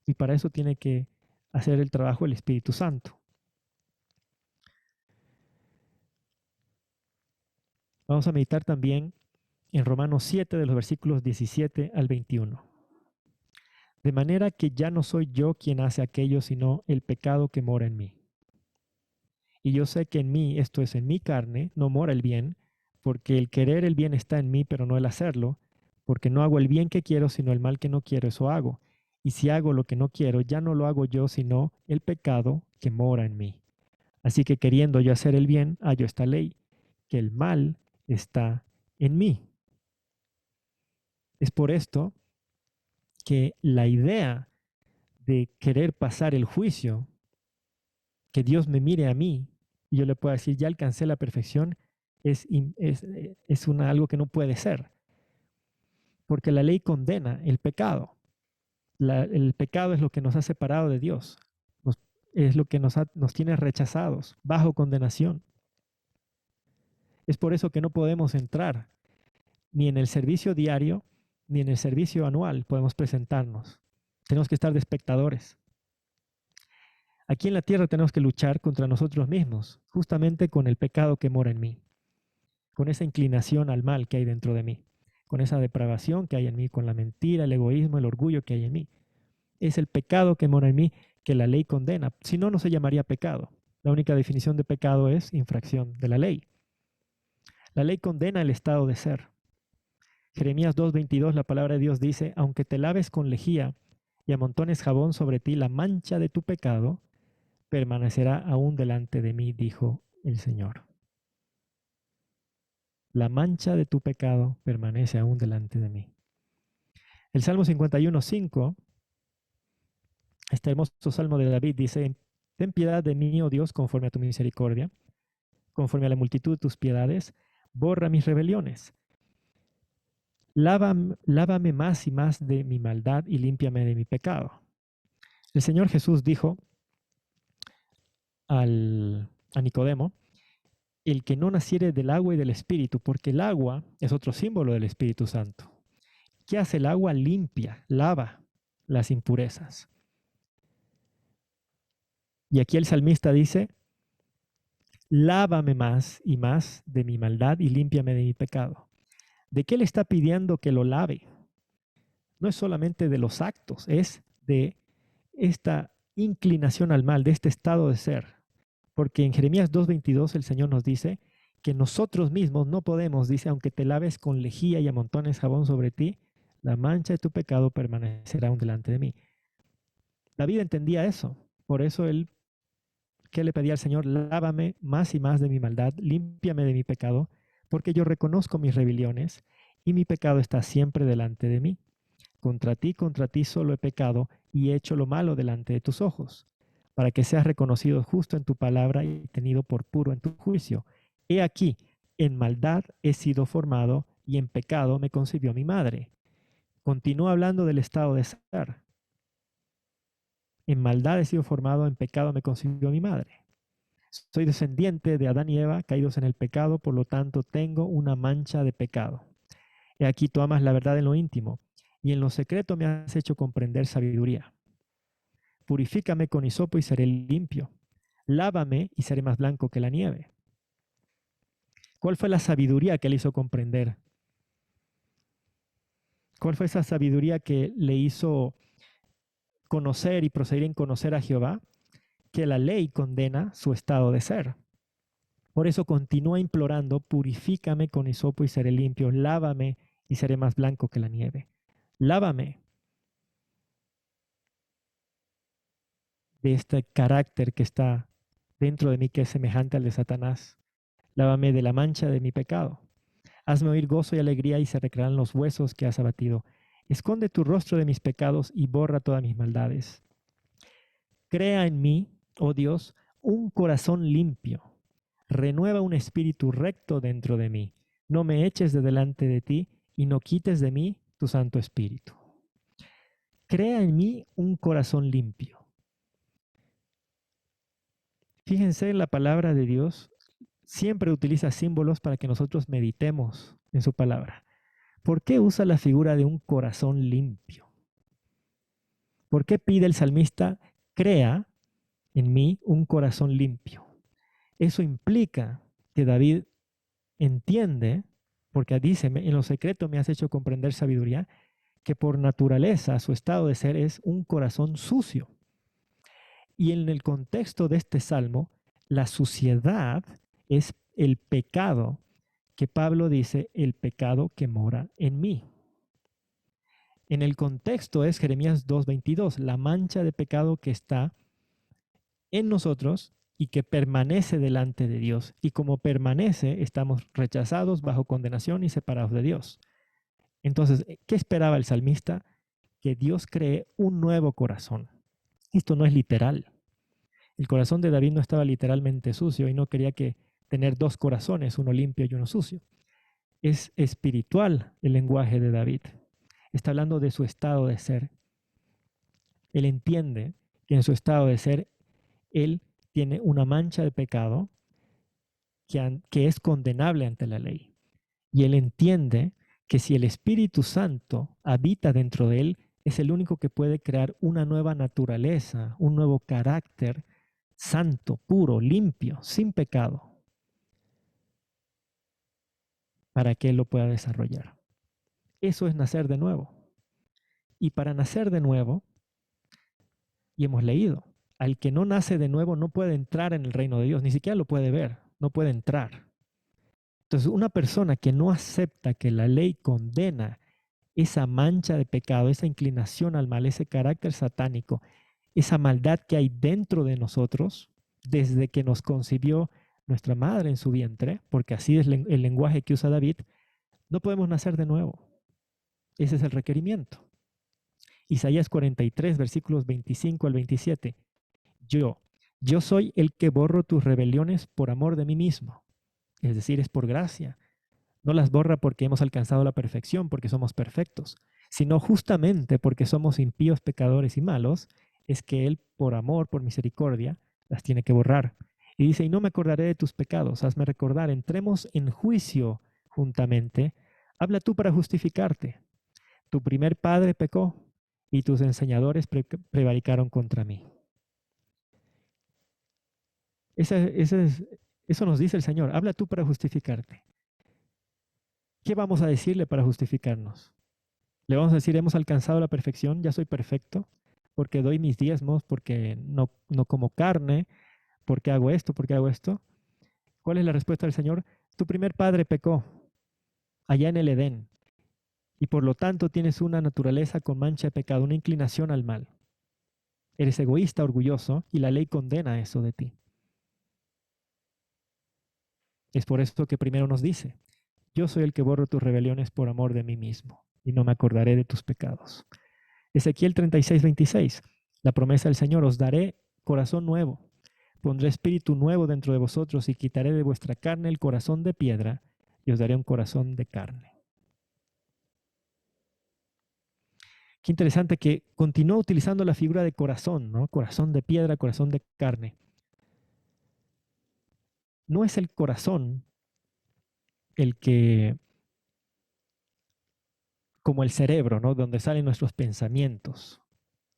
Y para eso tiene que hacer el trabajo el Espíritu Santo. Vamos a meditar también en Romanos 7, de los versículos 17 al 21. De manera que ya no soy yo quien hace aquello, sino el pecado que mora en mí. Y yo sé que en mí, esto es, en mi carne, no mora el bien, porque el querer el bien está en mí, pero no el hacerlo, porque no hago el bien que quiero, sino el mal que no quiero, eso hago. Y si hago lo que no quiero, ya no lo hago yo, sino el pecado que mora en mí. Así que queriendo yo hacer el bien, hallo esta ley, que el mal está en mí. Es por esto que la idea de querer pasar el juicio, que Dios me mire a mí y yo le pueda decir: ya alcancé la perfección, es algo que no puede ser. Porque la ley condena el pecado. El pecado es lo que nos ha separado de Dios. Es lo que nos tiene rechazados, bajo condenación. Es por eso que no podemos entrar ni en el servicio diario, ni en el servicio anual podemos presentarnos. Tenemos que estar de espectadores. Aquí en la tierra tenemos que luchar contra nosotros mismos, justamente con el pecado que mora en mí, con esa inclinación al mal que hay dentro de mí, con esa depravación que hay en mí, con la mentira, el egoísmo, el orgullo que hay en mí. Es el pecado que mora en mí que la ley condena. Si no, no se llamaría pecado. La única definición de pecado es infracción de la ley. La ley condena el estado de ser. Jeremías 2:22, la palabra de Dios dice: aunque te laves con lejía y amontones jabón sobre ti, la mancha de tu pecado permanecerá aún delante de mí, dijo el Señor. La mancha de tu pecado permanece aún delante de mí. El Salmo 51:5, este hermoso salmo de David, dice: ten piedad de mí, oh Dios, conforme a tu misericordia. conforme a la multitud de tus piedades, borra mis rebeliones. Lávame más y más de mi maldad y límpiame de mi pecado. El Señor Jesús dijo a Nicodemo, el que no naciere del agua y del Espíritu, porque el agua es otro símbolo del Espíritu Santo. ¿Qué hace el agua? Limpia, lava las impurezas. Y aquí el salmista dice, lávame más y más de mi maldad y límpiame de mi pecado. ¿De qué le está pidiendo que lo lave? No es solamente de los actos, es de esta inclinación al mal, de este estado de ser. Porque en Jeremías 2:22 el Señor nos dice que nosotros mismos no podemos, dice, aunque te laves con lejía y amontones jabón sobre ti, la mancha de tu pecado permanecerá aún delante de mí. David entendía eso. Por eso él, ¿qué le pedía al Señor? Lávame más y más de mi maldad, límpiame de mi pecado, porque yo reconozco mis rebeliones y mi pecado está siempre delante de mí. Contra ti solo he pecado y he hecho lo malo delante de tus ojos, para que seas reconocido justo en tu palabra y tenido por puro en tu juicio. He aquí, en maldad he sido formado y en pecado me concibió mi madre. Continúa hablando del estado de ser. En maldad he sido formado, en pecado me concibió mi madre. Soy descendiente de Adán y Eva, caídos en el pecado, por lo tanto tengo una mancha de pecado. He aquí tú amas la verdad en lo íntimo, y en lo secreto me has hecho comprender sabiduría. Purifícame con hisopo y seré limpio. Lávame y seré más blanco que la nieve. ¿Cuál fue la sabiduría que le hizo comprender? ¿Cuál fue esa sabiduría que le hizo conocer y proseguir en conocer a Jehová? Que la ley condena su estado de ser. Por eso continúa implorando, purifícame con hisopo y seré limpio, lávame y seré más blanco que la nieve. Lávame de este carácter que está dentro de mí, que es semejante al de Satanás. Lávame de la mancha de mi pecado. Hazme oír gozo y alegría y se recrearán los huesos que has abatido. Esconde tu rostro de mis pecados y borra todas mis maldades. Crea en mí, oh Dios, un corazón limpio. Renueva un espíritu recto dentro de mí. No me eches de delante de ti y no quites de mí tu Santo Espíritu. Crea en mí un corazón limpio. Fíjense, la palabra de Dios siempre utiliza símbolos para que nosotros meditemos en su palabra. ¿Por qué usa la figura de un corazón limpio? ¿Por qué pide el salmista, crea en mí un corazón limpio? Eso implica que David entiende, porque dice, en lo secreto me has hecho comprender sabiduría, que por naturaleza su estado de ser es un corazón sucio. Y en el contexto de este salmo, la suciedad es el pecado que Pablo dice, el pecado que mora en mí. En el contexto es Jeremías 2:22, la mancha de pecado que está en nosotros y que permanece delante de Dios. Y como permanece, estamos rechazados, bajo condenación y separados de Dios. Entonces, ¿qué esperaba el salmista? Que Dios cree un nuevo corazón. Esto no es literal. El corazón de David no estaba literalmente sucio y no quería que tener dos corazones, uno limpio y uno sucio. Es espiritual el lenguaje de David. Está hablando de su estado de ser. Él entiende que en su estado de ser, él tiene una mancha de pecado que es condenable ante la ley. Y él entiende que si el Espíritu Santo habita dentro de él, es el único que puede crear una nueva naturaleza, un nuevo carácter santo, puro, limpio, sin pecado, para que él lo pueda desarrollar. Eso es nacer de nuevo. Y para nacer de nuevo, y hemos leído, al que no nace de nuevo no puede entrar en el reino de Dios, ni siquiera lo puede ver, no puede entrar. Entonces, una persona que no acepta que la ley condena esa mancha de pecado, esa inclinación al mal, ese carácter satánico, esa maldad que hay dentro de nosotros, desde que nos concibió nuestra madre en su vientre, porque así es el lenguaje que usa David, no podemos nacer de nuevo. Ese es el requerimiento. Isaías 43, versículos 25 al 27. Yo soy el que borro tus rebeliones por amor de mí mismo Es decir, es por gracia. No las borra porque hemos alcanzado la perfección, porque somos perfectos, sino justamente porque somos impíos, pecadores y malos, es que Él, por amor, por misericordia, las tiene que borrar. Y dice, y no me acordaré de tus pecados, hazme recordar, entremos en juicio juntamente, habla tú para justificarte. Tu primer padre pecó y tus enseñadores prevaricaron contra mí. Eso nos dice el Señor, habla tú para justificarte. ¿Qué vamos a decirle para justificarnos? Le vamos a decir, hemos alcanzado la perfección, ya soy perfecto, porque doy mis diezmos, porque no como carne, porque hago esto, porque hago esto. ¿Cuál es la respuesta del Señor? Tu primer padre pecó allá en el Edén, y por lo tanto tienes una naturaleza con mancha de pecado, una inclinación al mal. Eres egoísta, orgulloso, y la ley condena eso de ti. Es por esto que primero nos dice, yo soy el que borro tus rebeliones por amor de mí mismo, y no me acordaré de tus pecados. Ezequiel 36:26, la promesa del Señor, os daré corazón nuevo, pondré espíritu nuevo dentro de vosotros y quitaré de vuestra carne el corazón de piedra y os daré un corazón de carne. Qué interesante que continúa utilizando la figura de corazón, ¿no? Corazón de piedra, corazón de carne. No es el corazón el que, como el cerebro, ¿no? Donde salen nuestros pensamientos,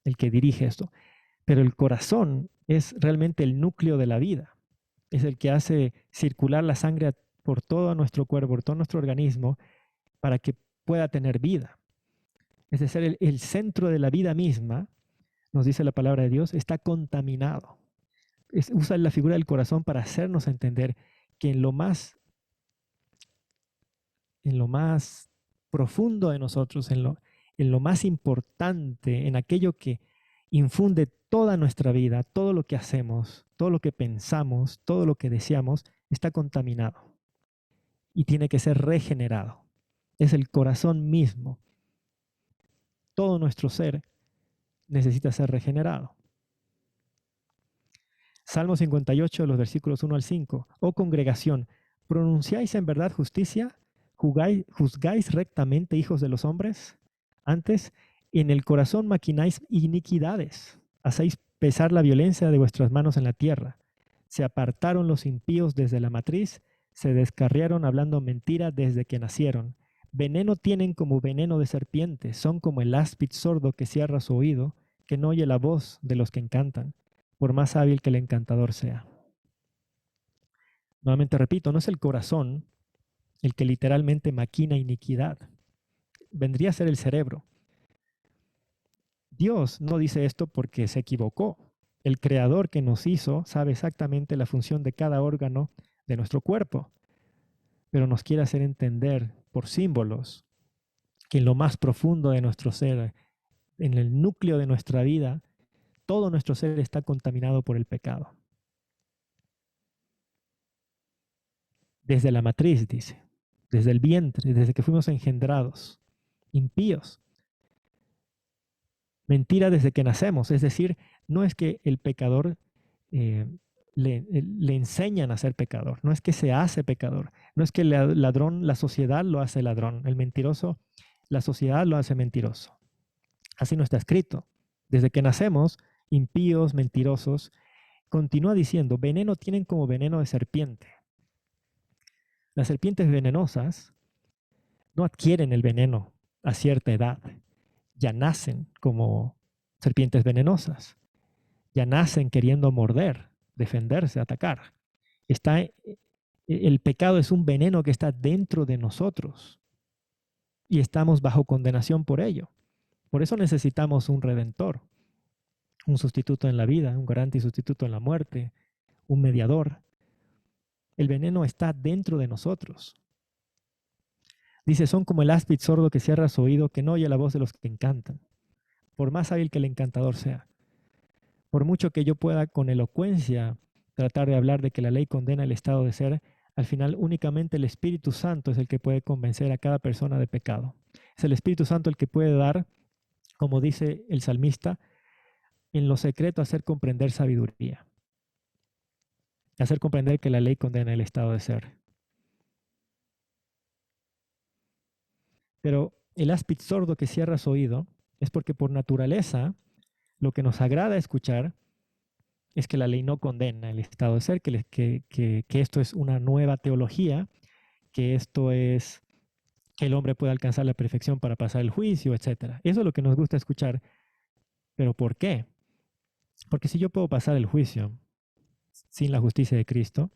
el que dirige esto. Pero el corazón es realmente el núcleo de la vida. Es el que hace circular la sangre por todo nuestro cuerpo, por todo nuestro organismo, para que pueda tener vida. Es decir, el centro de la vida misma, nos dice la palabra de Dios, está contaminado. Usa la figura del corazón para hacernos entender que en lo más profundo de nosotros, en lo más importante, en aquello que infunde toda nuestra vida, todo lo que hacemos, todo lo que pensamos, todo lo que deseamos, está contaminado y tiene que ser regenerado. Es el corazón mismo. Todo nuestro ser necesita ser regenerado. Salmo 58, los versículos 1 al 5. Oh congregación, ¿pronunciáis en verdad justicia? ¿Juzgáis rectamente, hijos de los hombres? Antes, en el corazón maquináis iniquidades. Hacéis pesar la violencia de vuestras manos en la tierra. Se apartaron los impíos desde la matriz, se descarriaron hablando mentira desde que nacieron. Veneno tienen como veneno de serpiente, son como el áspid sordo que cierra su oído, que no oye la voz de los que encantan, por más hábil que el encantador sea. Nuevamente repito, no es el corazón el que literalmente maquina iniquidad. Vendría a ser el cerebro. Dios no dice esto porque se equivocó. El creador que nos hizo sabe exactamente la función de cada órgano de nuestro cuerpo, pero nos quiere hacer entender por símbolos que en lo más profundo de nuestro ser, en el núcleo de nuestra vida, todo nuestro ser está contaminado por el pecado. Desde la matriz, dice, desde el vientre, desde que fuimos engendrados, impíos. Mentira desde que nacemos, es decir, no es que el pecador le enseñan a ser pecador, no es que se hace pecador, no es que el ladrón, la sociedad lo hace ladrón, el mentiroso, la sociedad lo hace mentiroso. Así no está escrito. Desde que nacemos, impíos, mentirosos, continúa diciendo, veneno tienen como veneno de serpiente. Las serpientes venenosas no adquieren el veneno a cierta edad, ya nacen como serpientes venenosas, ya nacen queriendo morder, defenderse, atacar. El pecado es un veneno que está dentro de nosotros y estamos bajo condenación por ello. Por eso necesitamos un redentor, un sustituto en la vida, un garante y sustituto en la muerte, un mediador. El veneno está dentro de nosotros. Dice, son como el áspid sordo que cierra su oído, que no oye la voz de los que encantan, por más hábil que el encantador sea. Por mucho que yo pueda con elocuencia tratar de hablar de que la ley condena el estado de ser, al final únicamente el Espíritu Santo es el que puede convencer a cada persona de pecado. Es el Espíritu Santo el que puede dar, como dice el salmista, en lo secreto hacer comprender sabiduría, hacer comprender que la ley condena el estado de ser. Pero el áspid sordo que cierra su oído es porque por naturaleza lo que nos agrada escuchar es que la ley no condena el estado de ser, que esto es una nueva teología, que esto es que el hombre puede alcanzar la perfección para pasar el juicio, etc. Eso es lo que nos gusta escuchar. ¿Pero por qué? Porque si yo puedo pasar el juicio sin la justicia de Cristo,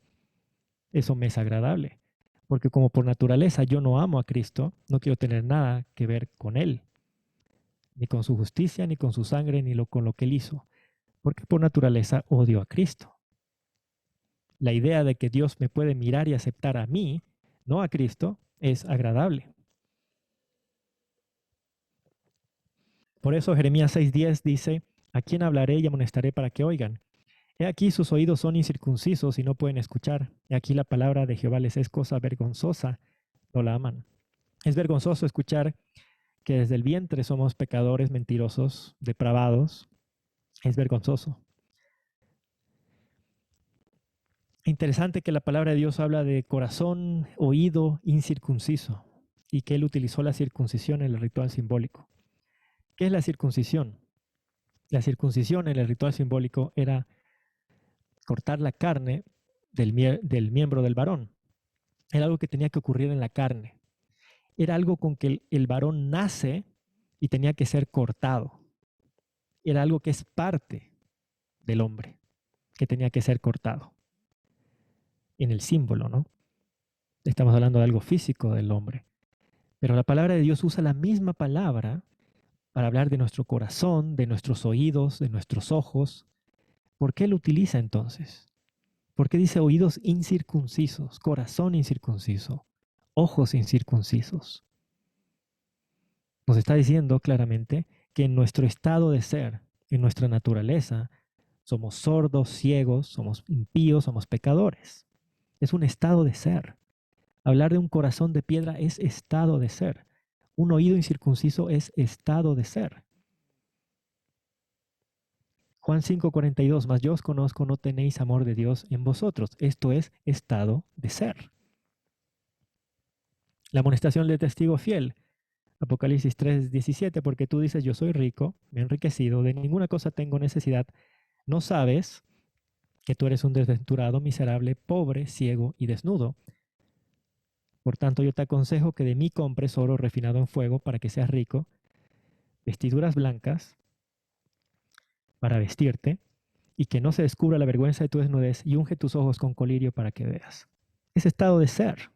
eso me es agradable. Porque como por naturaleza yo no amo a Cristo, no quiero tener nada que ver con Él, ni con su justicia, ni con su sangre, con lo que Él hizo. Porque por naturaleza odio a Cristo. La idea de que Dios me puede mirar y aceptar a mí, no a Cristo, es agradable. Por eso Jeremías 6:10 dice, ¿a quién hablaré y amonestaré para que oigan? He aquí sus oídos son incircuncisos y no pueden escuchar. He aquí la palabra de Jehová les es cosa vergonzosa, no la aman. Es vergonzoso escuchar que desde el vientre somos pecadores, mentirosos, depravados. Es vergonzoso. Interesante que la palabra de Dios habla de corazón, oído incircunciso y que Él utilizó la circuncisión en el ritual simbólico. ¿Qué es la circuncisión? La circuncisión en el ritual simbólico era cortar la carne del miembro del varón. Era algo que tenía que ocurrir en la carne. Era algo con que el varón nace y tenía que ser cortado. Era algo que es parte del hombre, que tenía que ser cortado. En el símbolo, ¿no? Estamos hablando de algo físico del hombre. Pero la palabra de Dios usa la misma palabra para hablar de nuestro corazón, de nuestros oídos, de nuestros ojos. ¿Por qué lo utiliza entonces? ¿Por qué dice oídos incircuncisos, corazón incircunciso, ojos incircuncisos? Nos está diciendo claramente que en nuestro estado de ser, en nuestra naturaleza, somos sordos, ciegos, somos impíos, somos pecadores. Es un estado de ser. Hablar de un corazón de piedra es estado de ser. Un oído incircunciso es estado de ser. Juan 5:42, mas yo os conozco, no tenéis amor de Dios en vosotros. Esto es estado de ser. La amonestación del testigo fiel. Apocalipsis 3:17, porque tú dices, yo soy rico, me he enriquecido, de ninguna cosa tengo necesidad. No sabes que tú eres un desventurado, miserable, pobre, ciego y desnudo. Por tanto, yo te aconsejo que de mí compres oro refinado en fuego para que seas rico, vestiduras blancas para vestirte, y que no se descubra la vergüenza de tu desnudez, y unge tus ojos con colirio para que veas. Es estado de ser.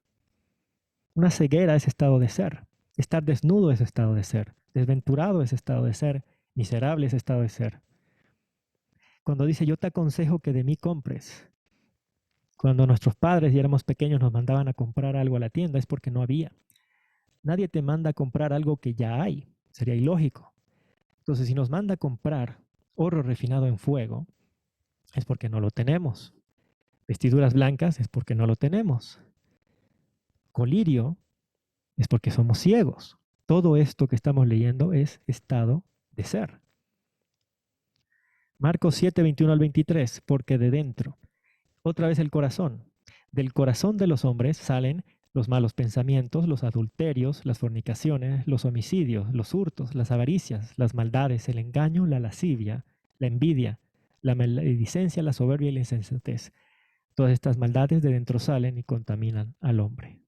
Una ceguera es estado de ser. Estar desnudo es estado de ser. Desventurado es estado de ser. Miserable es estado de ser. Cuando dice, yo te aconsejo que de mí compres. Cuando nuestros padres y éramos pequeños nos mandaban a comprar algo a la tienda, es porque no había. Nadie te manda a comprar algo que ya hay. Sería ilógico. Entonces, si nos manda a comprar oro refinado en fuego, es porque no lo tenemos. Vestiduras blancas es porque no lo tenemos. Colirio es porque somos ciegos. Todo esto que estamos leyendo es estado de ser. Marcos 7:21 al 23, porque de dentro, otra vez el corazón, del corazón de los hombres salen los malos pensamientos, los adulterios, las fornicaciones, los homicidios, los hurtos, las avaricias, las maldades, el engaño, la lascivia, la envidia, la maledicencia, la soberbia y la insensatez. Todas estas maldades de dentro salen y contaminan al hombre.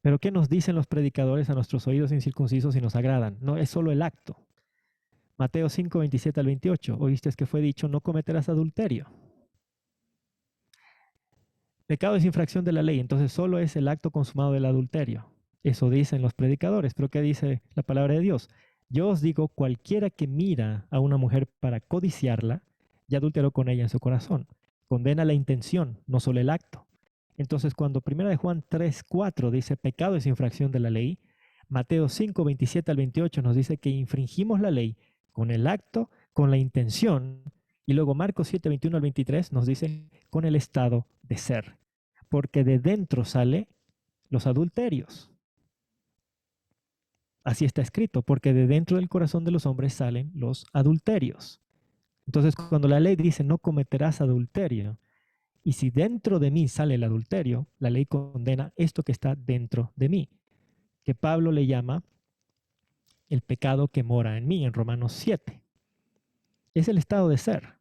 Pero ¿qué nos dicen los predicadores a nuestros oídos incircuncisos y nos agradan? No es solo el acto. Mateo 5:27 al 28. Oíste que fue dicho, no cometerás adulterio. Pecado es infracción de la ley, entonces solo es el acto consumado del adulterio. Eso dicen los predicadores, pero ¿qué dice la palabra de Dios? Yo os digo, cualquiera que mira a una mujer para codiciarla, ya adulteró con ella en su corazón. Condena la intención, no solo el acto. Entonces, cuando 1 de Juan 3:4 dice pecado es infracción de la ley, Mateo 5:27 al 28 nos dice que infringimos la ley con el acto, con la intención, y luego Marcos 7:21 al 23 nos dice con el estado de ser, porque de dentro sale los adulterios. Así está escrito, porque de dentro del corazón de los hombres salen los adulterios. Entonces, cuando la ley dice no cometerás adulterio, y si dentro de mí sale el adulterio, la ley condena esto que está dentro de mí. que Pablo le llama el pecado que mora en mí, en Romanos 7. Es el estado de ser.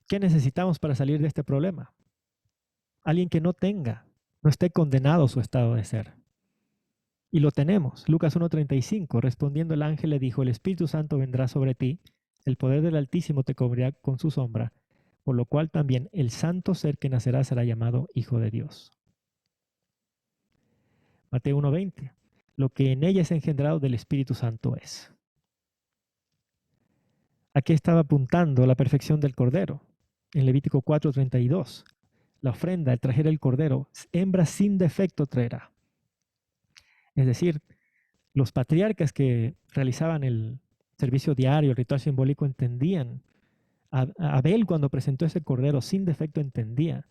¿Qué necesitamos para salir de este problema? Alguien que no esté condenado a su estado de ser. Y lo tenemos. Lucas 1:35, respondiendo el ángel le dijo, el Espíritu Santo vendrá sobre ti, el poder del Altísimo te cubrirá con su sombra, por lo cual también el santo ser que nacerá será llamado Hijo de Dios. Mateo 1:20, lo que en ella es engendrado del Espíritu Santo es. Aquí estaba apuntando la perfección del Cordero. En Levítico 4:32, la ofrenda, el trajer el Cordero, hembra sin defecto traerá. Es decir, los patriarcas que realizaban el servicio diario, el ritual simbólico, entendían. Abel, cuando presentó ese cordero sin defecto, entendía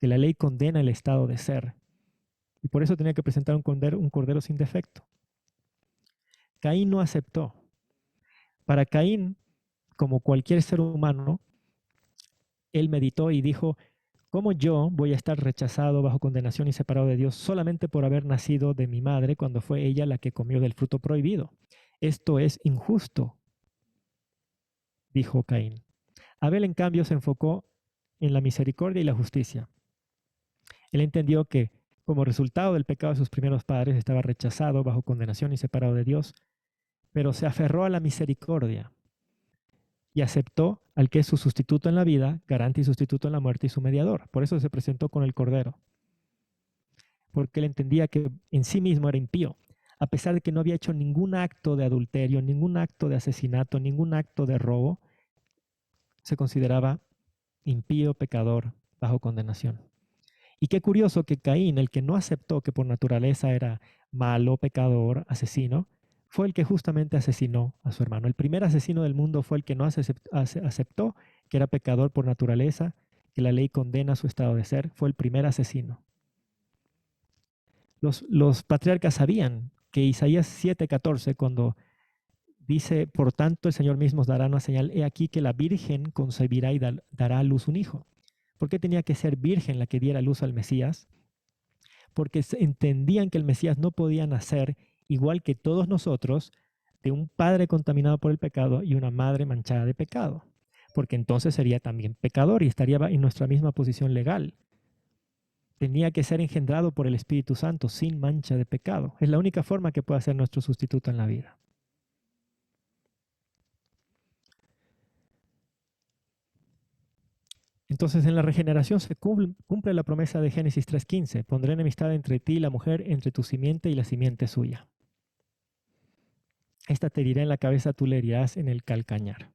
que la ley condena el estado de ser. Y por eso tenía que presentar un cordero sin defecto. Caín no aceptó. Para Caín, como cualquier ser humano, él meditó y dijo, ¿cómo yo voy a estar rechazado, bajo condenación y separado de Dios solamente por haber nacido de mi madre cuando fue ella la que comió del fruto prohibido? Esto es injusto, dijo Caín. Abel, en cambio, se enfocó en la misericordia y la justicia. Él entendió que, como resultado del pecado de sus primeros padres, estaba rechazado, bajo condenación y separado de Dios, pero se aferró a la misericordia y aceptó al que es su sustituto en la vida, garante y sustituto en la muerte y su mediador. Por eso se presentó con el Cordero, porque él entendía que en sí mismo era impío, a pesar de que no había hecho ningún acto de adulterio, ningún acto de asesinato, ningún acto de robo, se consideraba impío, pecador, bajo condenación. Y qué curioso que Caín, el que no aceptó que por naturaleza era malo, pecador, asesino, fue el que justamente asesinó a su hermano. El primer asesino del mundo fue el que no aceptó que era pecador por naturaleza, que la ley condena su estado de ser. Fue el primer asesino. Los patriarcas sabían que Isaías 7:14, cuando dice, por tanto el Señor mismo os dará una señal, he aquí que la virgen concebirá y dará a luz un hijo. ¿Por qué tenía que ser virgen la que diera luz al Mesías? Porque entendían que el Mesías no podía nacer igual que todos nosotros de un padre contaminado por el pecado y una madre manchada de pecado, porque entonces sería también pecador y estaría en nuestra misma posición legal. Tenía que ser engendrado por el Espíritu Santo sin mancha de pecado. Es la única forma que pueda ser nuestro sustituto en la vida. Entonces en la regeneración se cumple la promesa de Génesis 3:15. Pondré enemistad entre ti y la mujer, entre tu simiente y la simiente suya. Esta te herirá en la cabeza, tú le herirás en el calcañar.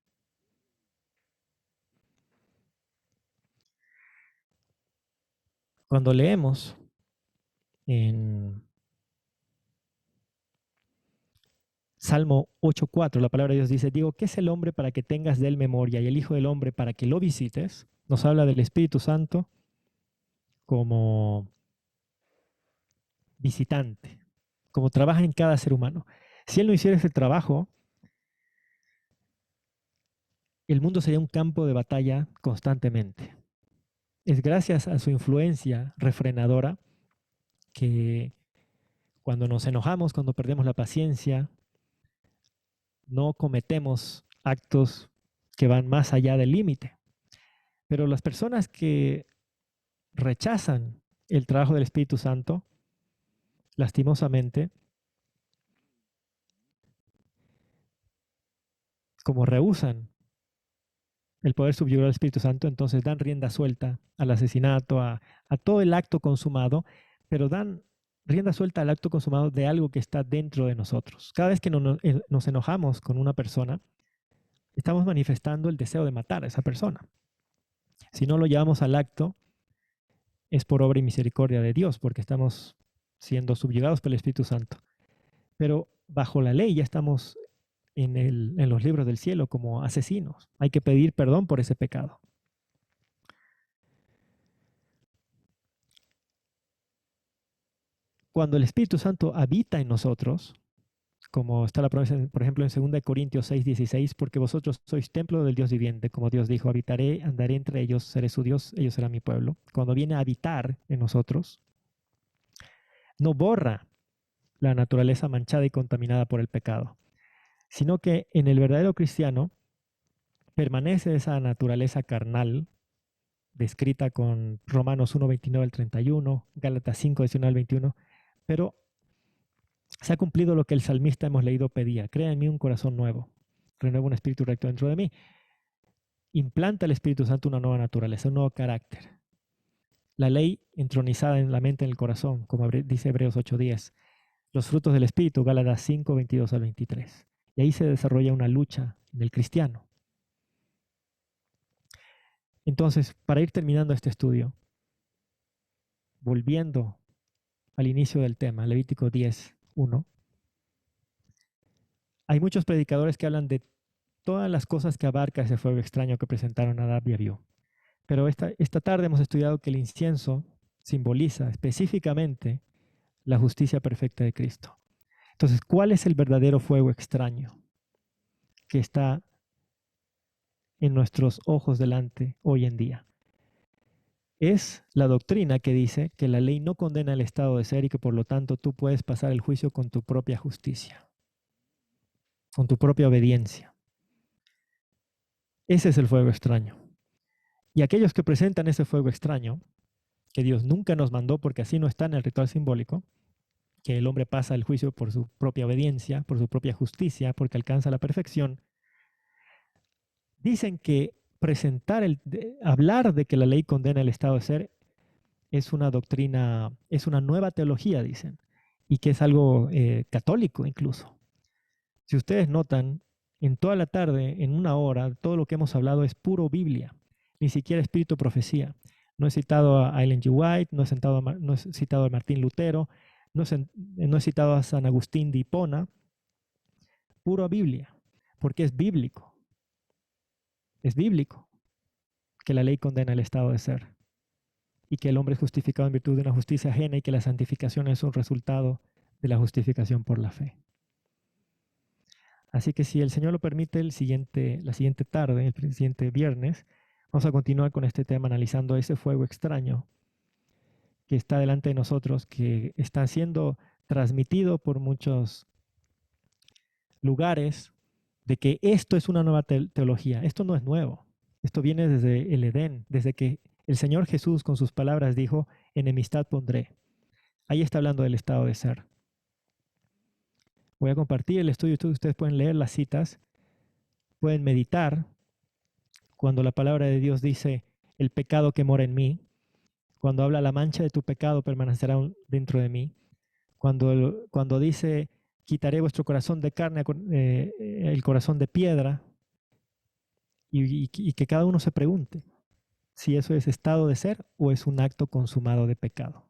Cuando leemos en Salmo 8:4, la palabra de Dios dice, digo, ¿qué es el hombre para que tengas de él memoria y el Hijo del Hombre para que lo visites? Nos habla del Espíritu Santo como visitante, como trabaja en cada ser humano. Si él no hiciera ese trabajo, el mundo sería un campo de batalla constantemente. Es gracias a su influencia refrenadora que cuando nos enojamos, cuando perdemos la paciencia, no cometemos actos que van más allá del límite. Pero las personas que rechazan el trabajo del Espíritu Santo, lastimosamente, como rehúsan el poder subyugar al Espíritu Santo, entonces dan rienda suelta al asesinato, a todo el acto consumado, pero dan rienda suelta al acto consumado de algo que está dentro de nosotros. Cada vez que nos enojamos con una persona, estamos manifestando el deseo de matar a esa persona. Si no lo llevamos al acto, es por obra y misericordia de Dios, porque estamos siendo subyugados por el Espíritu Santo. Pero bajo la ley ya estamos en los libros del cielo como asesinos. Hay que pedir perdón por ese pecado. Cuando el Espíritu Santo habita en nosotros, como está la promesa, por ejemplo, en 2 Corintios 6:16, porque vosotros sois templo del Dios viviente, como Dios dijo, habitaré, andaré entre ellos, seré su Dios, ellos serán mi pueblo. Cuando viene a habitar en nosotros, no borra la naturaleza manchada y contaminada por el pecado, sino que en el verdadero cristiano permanece esa naturaleza carnal descrita con Romanos 1:29 al 31, Gálatas 5:19 al 21, pero se ha cumplido lo que el salmista hemos leído pedía: crea en mí un corazón nuevo, renueva un espíritu recto dentro de mí. Implanta el Espíritu Santo una nueva naturaleza, un nuevo carácter. La ley entronizada en la mente y en el corazón, como dice Hebreos 8:10. Los frutos del Espíritu, Gálatas 5:22 al 23. Y ahí se desarrolla una lucha del cristiano. Entonces, para ir terminando este estudio, volviendo al inicio del tema, Levítico 10:1, hay muchos predicadores que hablan de todas las cosas que abarca ese fuego extraño que presentaron Nadab y Abiú. Pero esta tarde hemos estudiado que el incienso simboliza específicamente la justicia perfecta de Cristo. Entonces, ¿cuál es el verdadero fuego extraño que está en nuestros ojos delante hoy en día? Es la doctrina que dice que la ley no condena el estado de ser y que por lo tanto tú puedes pasar el juicio con tu propia justicia, con tu propia obediencia. Ese es el fuego extraño. Y aquellos que presentan ese fuego extraño, que Dios nunca nos mandó porque así no está en el ritual simbólico, que el hombre pasa el juicio por su propia obediencia, por su propia justicia, porque alcanza la perfección, dicen que hablar de que la ley condena el estado de ser es una doctrina, es una nueva teología, dicen, y que es algo católico incluso. Si ustedes notan, en toda la tarde, en una hora, todo lo que hemos hablado es puro Biblia, ni siquiera espíritu profecía. No he citado a Ellen G. White, no he citado a Martín Lutero, no he citado a San Agustín de Hipona, puro Biblia, porque es bíblico. Es bíblico que la ley condena el estado de ser y que el hombre es justificado en virtud de una justicia ajena y que la santificación es un resultado de la justificación por la fe. Así que si el Señor lo permite, la siguiente tarde, el siguiente viernes, vamos a continuar con este tema analizando ese fuego extraño que está delante de nosotros, que está siendo transmitido por muchos lugares, de que esto es una nueva teología. Esto no es nuevo. Esto viene desde el Edén, desde que el Señor Jesús con sus palabras dijo: enemistad pondré. Ahí está hablando del estado de ser. Voy a compartir el estudio, ustedes pueden leer las citas, pueden meditar cuando la palabra de Dios dice: el pecado que mora en mí, cuando habla: la mancha de tu pecado permanecerá dentro de mí, cuando dice: quitaré vuestro corazón de carne, el corazón de piedra, y que cada uno se pregunte si eso es estado de ser o es un acto consumado de pecado.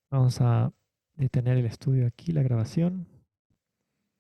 Vamos a detener el estudio aquí, la grabación.